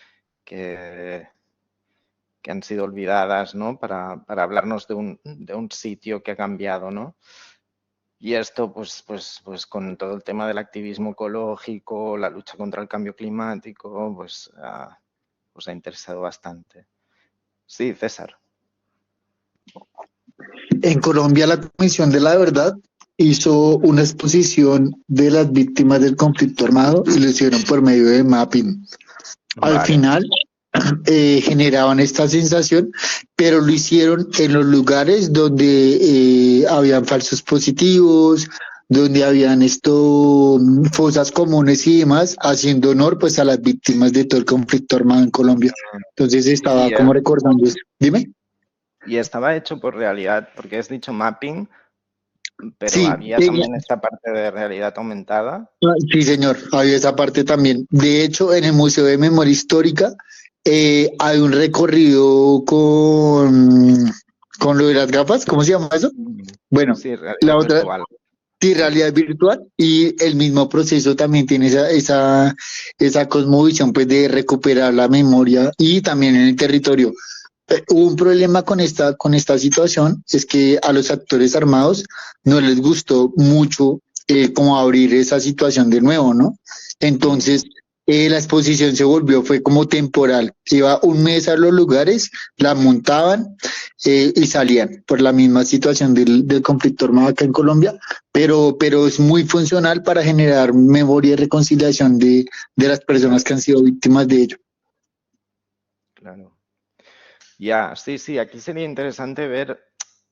han sido olvidadas, ¿no? Para hablarnos de un sitio que ha cambiado, ¿no? Y esto, pues con todo el tema del activismo ecológico, la lucha contra el cambio climático, pues ha interesado bastante. Sí, César. En Colombia, la Comisión de la Verdad hizo una exposición de las víctimas del conflicto armado y lo hicieron por medio de mapping. Al final, generaban esta sensación, pero lo hicieron en los lugares donde habían falsos positivos, donde habían fosas comunes y demás, haciendo honor pues a las víctimas de todo el conflicto armado en Colombia. Entonces estaba como recordando eso. Dime. Y estaba hecho por realidad, porque has dicho mapping, pero sí, había también esta parte de realidad aumentada. Sí, señor, había esa parte también. De hecho, en el Museo de Memoria Histórica hay un recorrido con lo de las gafas, ¿cómo se llama eso? Bueno, sí, la otra, virtual. Sí, realidad virtual, y el mismo proceso también tiene esa cosmovisión pues de recuperar la memoria y también en el territorio. Hubo un problema con esta situación, es que a los actores armados no les gustó mucho como abrir esa situación de nuevo, ¿no? Entonces, la exposición fue como temporal. Iba un mes a los lugares, la montaban y salían por la misma situación del conflicto armado acá en Colombia, pero es muy funcional para generar memoria y reconciliación de las personas que han sido víctimas de ello. Claro. Ya, sí, aquí sería interesante ver,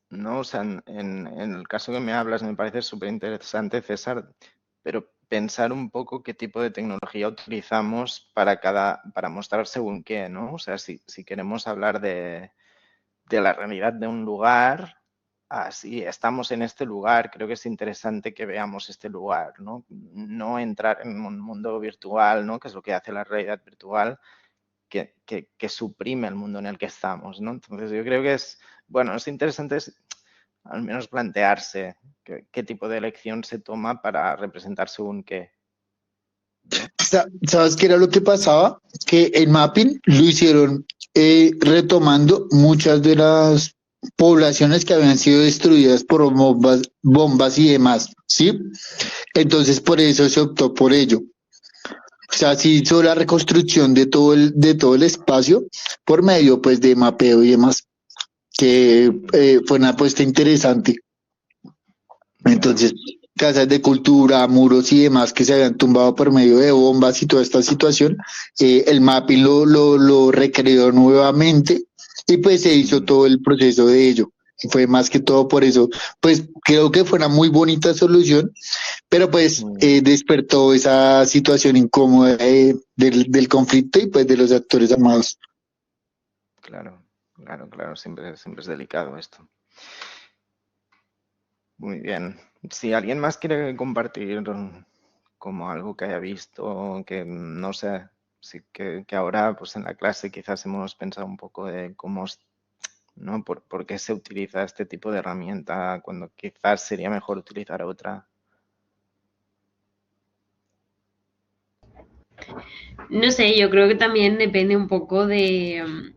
¿no? O sea, en el caso que me hablas me parece súper interesante, César, pero pensar un poco qué tipo de tecnología utilizamos para mostrar según qué, ¿no? O sea, si queremos hablar de la realidad de un lugar, si estamos en este lugar, creo que es interesante que veamos este lugar, ¿no? No entrar en un mundo virtual, ¿no? Que es lo que hace la realidad virtual, que suprime el mundo en el que estamos, ¿no? Entonces yo creo que es interesante al menos plantearse qué tipo de elección se toma para representar según qué. ¿Sabes qué era lo que pasaba? Que el mapping lo hicieron retomando muchas de las poblaciones que habían sido destruidas por bombas y demás, ¿sí? Entonces por eso se optó por ello. O sea, se hizo la reconstrucción de todo el espacio por medio pues de mapeo y demás, que fue una apuesta interesante. Entonces, casas de cultura, muros y demás que se habían tumbado por medio de bombas y toda esta situación, el mapping lo recreó nuevamente y pues se hizo todo el proceso de ello. Y fue más que todo por eso, pues creo que fue una muy bonita solución, pero pues despertó esa situación incómoda del conflicto y pues de los actores armados. Claro, siempre es delicado esto. Muy bien. Si alguien más quiere compartir como algo que haya visto, que no sé, que ahora pues en la clase quizás hemos pensado un poco de cómo, ¿no? ¿Por qué se utiliza este tipo de herramienta cuando quizás sería mejor utilizar otra? No sé, yo creo que también depende un poco de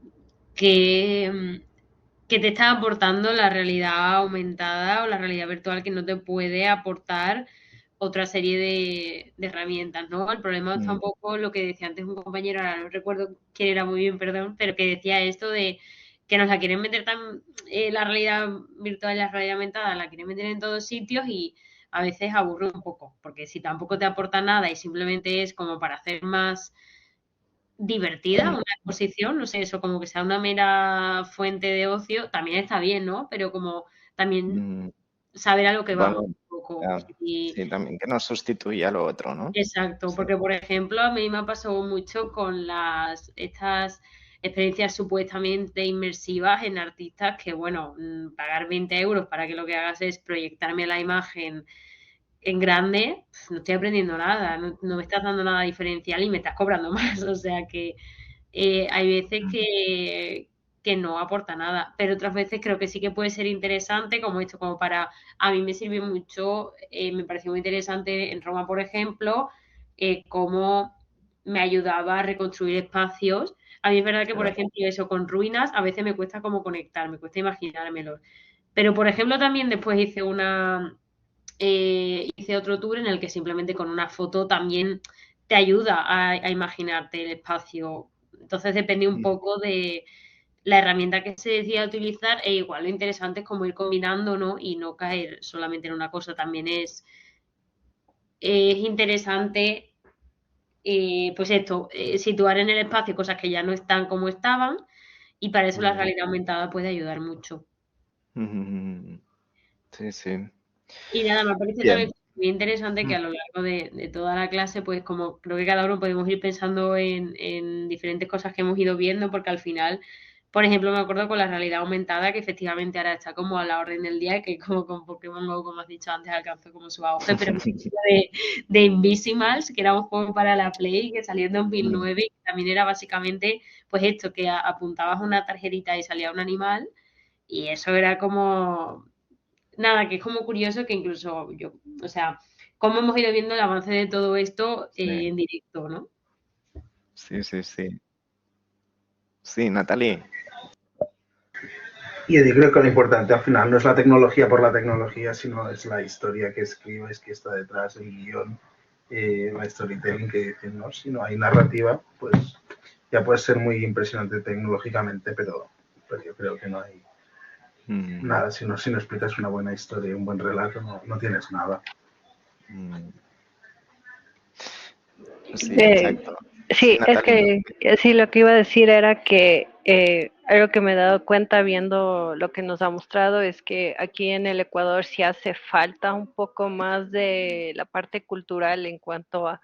qué te está aportando la realidad aumentada o la realidad virtual que no te puede aportar otra serie de herramientas, ¿no? El problema está un poco lo que decía antes un compañero, ahora no recuerdo quién era muy bien, perdón, pero que decía esto de que nos la quieren meter la realidad virtual y la realidad aumentada, la quieren meter en todos sitios y a veces aburre un poco, porque si tampoco te aporta nada y simplemente es como para hacer más divertida una exposición, no sé, eso como que sea una mera fuente de ocio, también está bien, ¿no? Pero como también saber a lo que vamos un poco. Sí, también que no sustituya lo otro, ¿no? Exacto, Sí. porque por ejemplo a mí me ha pasado mucho con estas experiencias supuestamente inmersivas en artistas que, bueno, pagar 20 euros para que lo que hagas es proyectarme la imagen en grande, no estoy aprendiendo nada, no me estás dando nada diferencial y me estás cobrando más. O sea que hay veces que no aporta nada, pero otras veces creo que sí que puede ser interesante, como esto, como para, a mí me sirvió mucho, me pareció muy interesante en Roma, por ejemplo, cómo me ayudaba a reconstruir espacios. A mí es verdad que, por ejemplo, eso con ruinas a veces me cuesta como conectar, me cuesta imaginármelo. Pero, por ejemplo, también después hice otro tour en el que simplemente con una foto también te ayuda a imaginarte el espacio. Entonces depende un poco de la herramienta que se decida utilizar e igual lo interesante es como ir combinando, ¿no? Y no caer solamente en una cosa. También es interesante pues esto, situar en el espacio cosas que ya no están como estaban, y para eso la realidad aumentada puede ayudar mucho. Sí, sí. Y nada, me parece también muy interesante que a lo largo de toda la clase, pues como creo que cada uno podemos ir pensando en diferentes cosas que hemos ido viendo, porque al final, por ejemplo, me acuerdo con la realidad aumentada, que efectivamente ahora está como a la orden del día, que como con Pokémon Go, como has dicho antes, alcanzó como su auge, pero de Invisimals, que era un juego para la Play, que salió en 2009, y también era básicamente, pues esto, que apuntabas una tarjetita y salía un animal, y eso era como... Nada, que es como curioso que incluso yo, o sea, cómo hemos ido viendo el avance de todo esto en directo, ¿no? Sí, sí, sí. Sí, Natalie. Y yo creo que lo importante al final no es la tecnología por la tecnología, sino es la historia que escribes, que está detrás, el guión, la storytelling que dicen, ¿no? Si no hay narrativa, pues ya puede ser muy impresionante tecnológicamente, pero yo creo que no hay nada. Si no explicas una buena historia, un buen relato, no tienes nada. Sí, exacto. Sí, es que sí, lo que iba a decir era que algo que me he dado cuenta viendo lo que nos ha mostrado es que aquí en el Ecuador sí hace falta un poco más de la parte cultural en cuanto a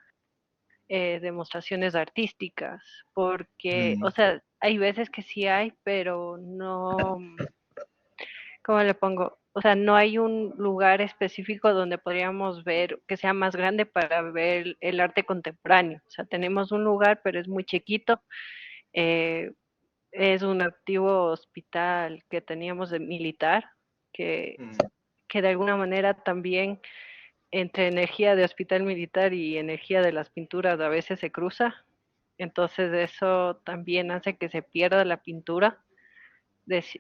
demostraciones artísticas, porque, o sea, hay veces que sí hay, pero no, ¿cómo le pongo? O sea, no hay un lugar específico donde podríamos ver que sea más grande para ver el arte contemporáneo. O sea, tenemos un lugar, pero es muy chiquito. Es un antiguo hospital que teníamos de militar, que, que de alguna manera también entre energía de hospital militar y energía de las pinturas a veces se cruza. Entonces eso también hace que se pierda la pintura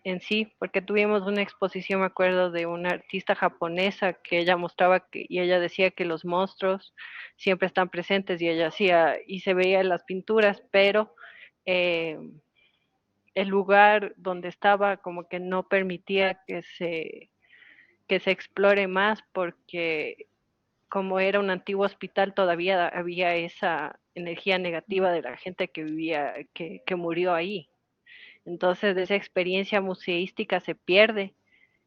en sí, porque tuvimos una exposición, me acuerdo, de una artista japonesa que ella mostraba y ella decía que los monstruos siempre están presentes y ella hacía, y se veía en las pinturas, pero el lugar donde estaba como que no permitía que se explore más porque como era un antiguo hospital todavía había esa energía negativa de la gente que vivía, que murió ahí. Entonces esa experiencia museística se pierde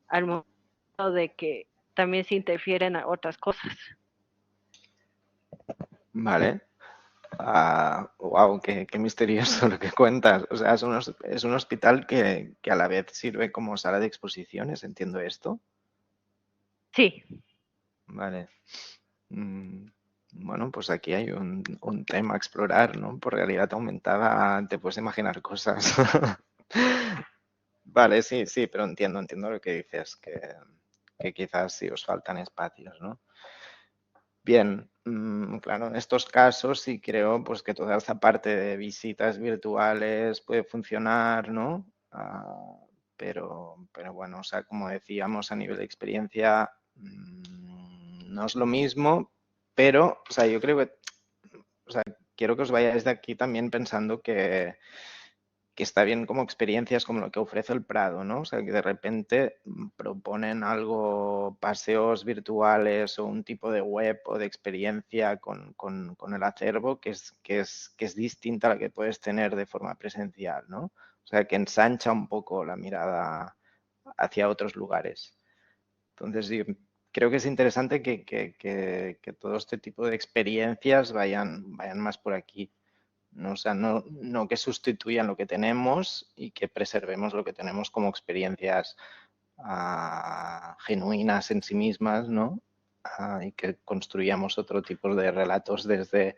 al momento de que también se interfieren a otras cosas. Vale. Wow, qué misterioso lo que cuentas. O sea, es un hospital que a la vez sirve como sala de exposiciones, entiendo esto. Sí. Vale. Bueno, pues aquí hay un tema a explorar, ¿no? Por realidad aumentada te puedes imaginar cosas. Vale, sí, pero entiendo lo que dices, que quizás sí os faltan espacios, ¿no? Bien, claro, en estos casos sí creo pues que toda esta parte de visitas virtuales puede funcionar, ¿no? Pero bueno, o sea, como decíamos, a nivel de experiencia no es lo mismo, pero, o sea, yo creo que, o sea, quiero que os vayáis de aquí también pensando que está bien como experiencias como lo que ofrece el Prado, ¿no? O sea, que de repente proponen algo, paseos virtuales o un tipo de web o de experiencia con el acervo que es distinta a la que puedes tener de forma presencial, ¿no? O sea, que ensancha un poco la mirada hacia otros lugares. Entonces, yo creo que es interesante que todo este tipo de experiencias vayan más por aquí. ¿No? O sea, no que sustituyan lo que tenemos y que preservemos lo que tenemos como experiencias genuinas en sí mismas, ¿no? Y que construyamos otro tipo de relatos desde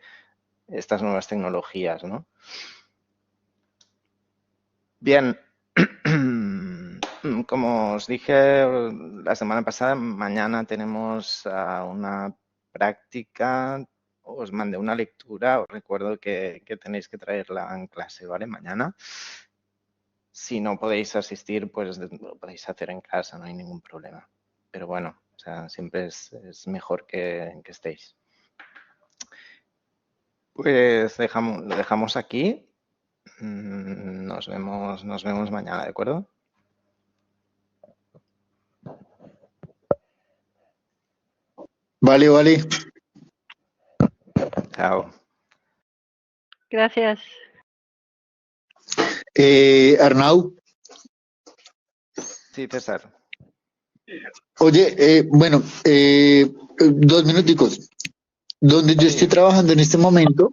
estas nuevas tecnologías, ¿no? Bien, como os dije la semana pasada, mañana tenemos una práctica. Os mandé una lectura, os recuerdo que tenéis que traerla en clase, ¿vale? Mañana. Si no podéis asistir, pues lo podéis hacer en casa, no hay ningún problema. Pero bueno, o sea, siempre es mejor que estéis. Pues lo dejamos aquí. Nos vemos mañana, ¿de acuerdo? Vale. Chao. Gracias. Arnau. Sí, César. Oye, bueno, 2 minuticos. Donde yo estoy trabajando en este momento,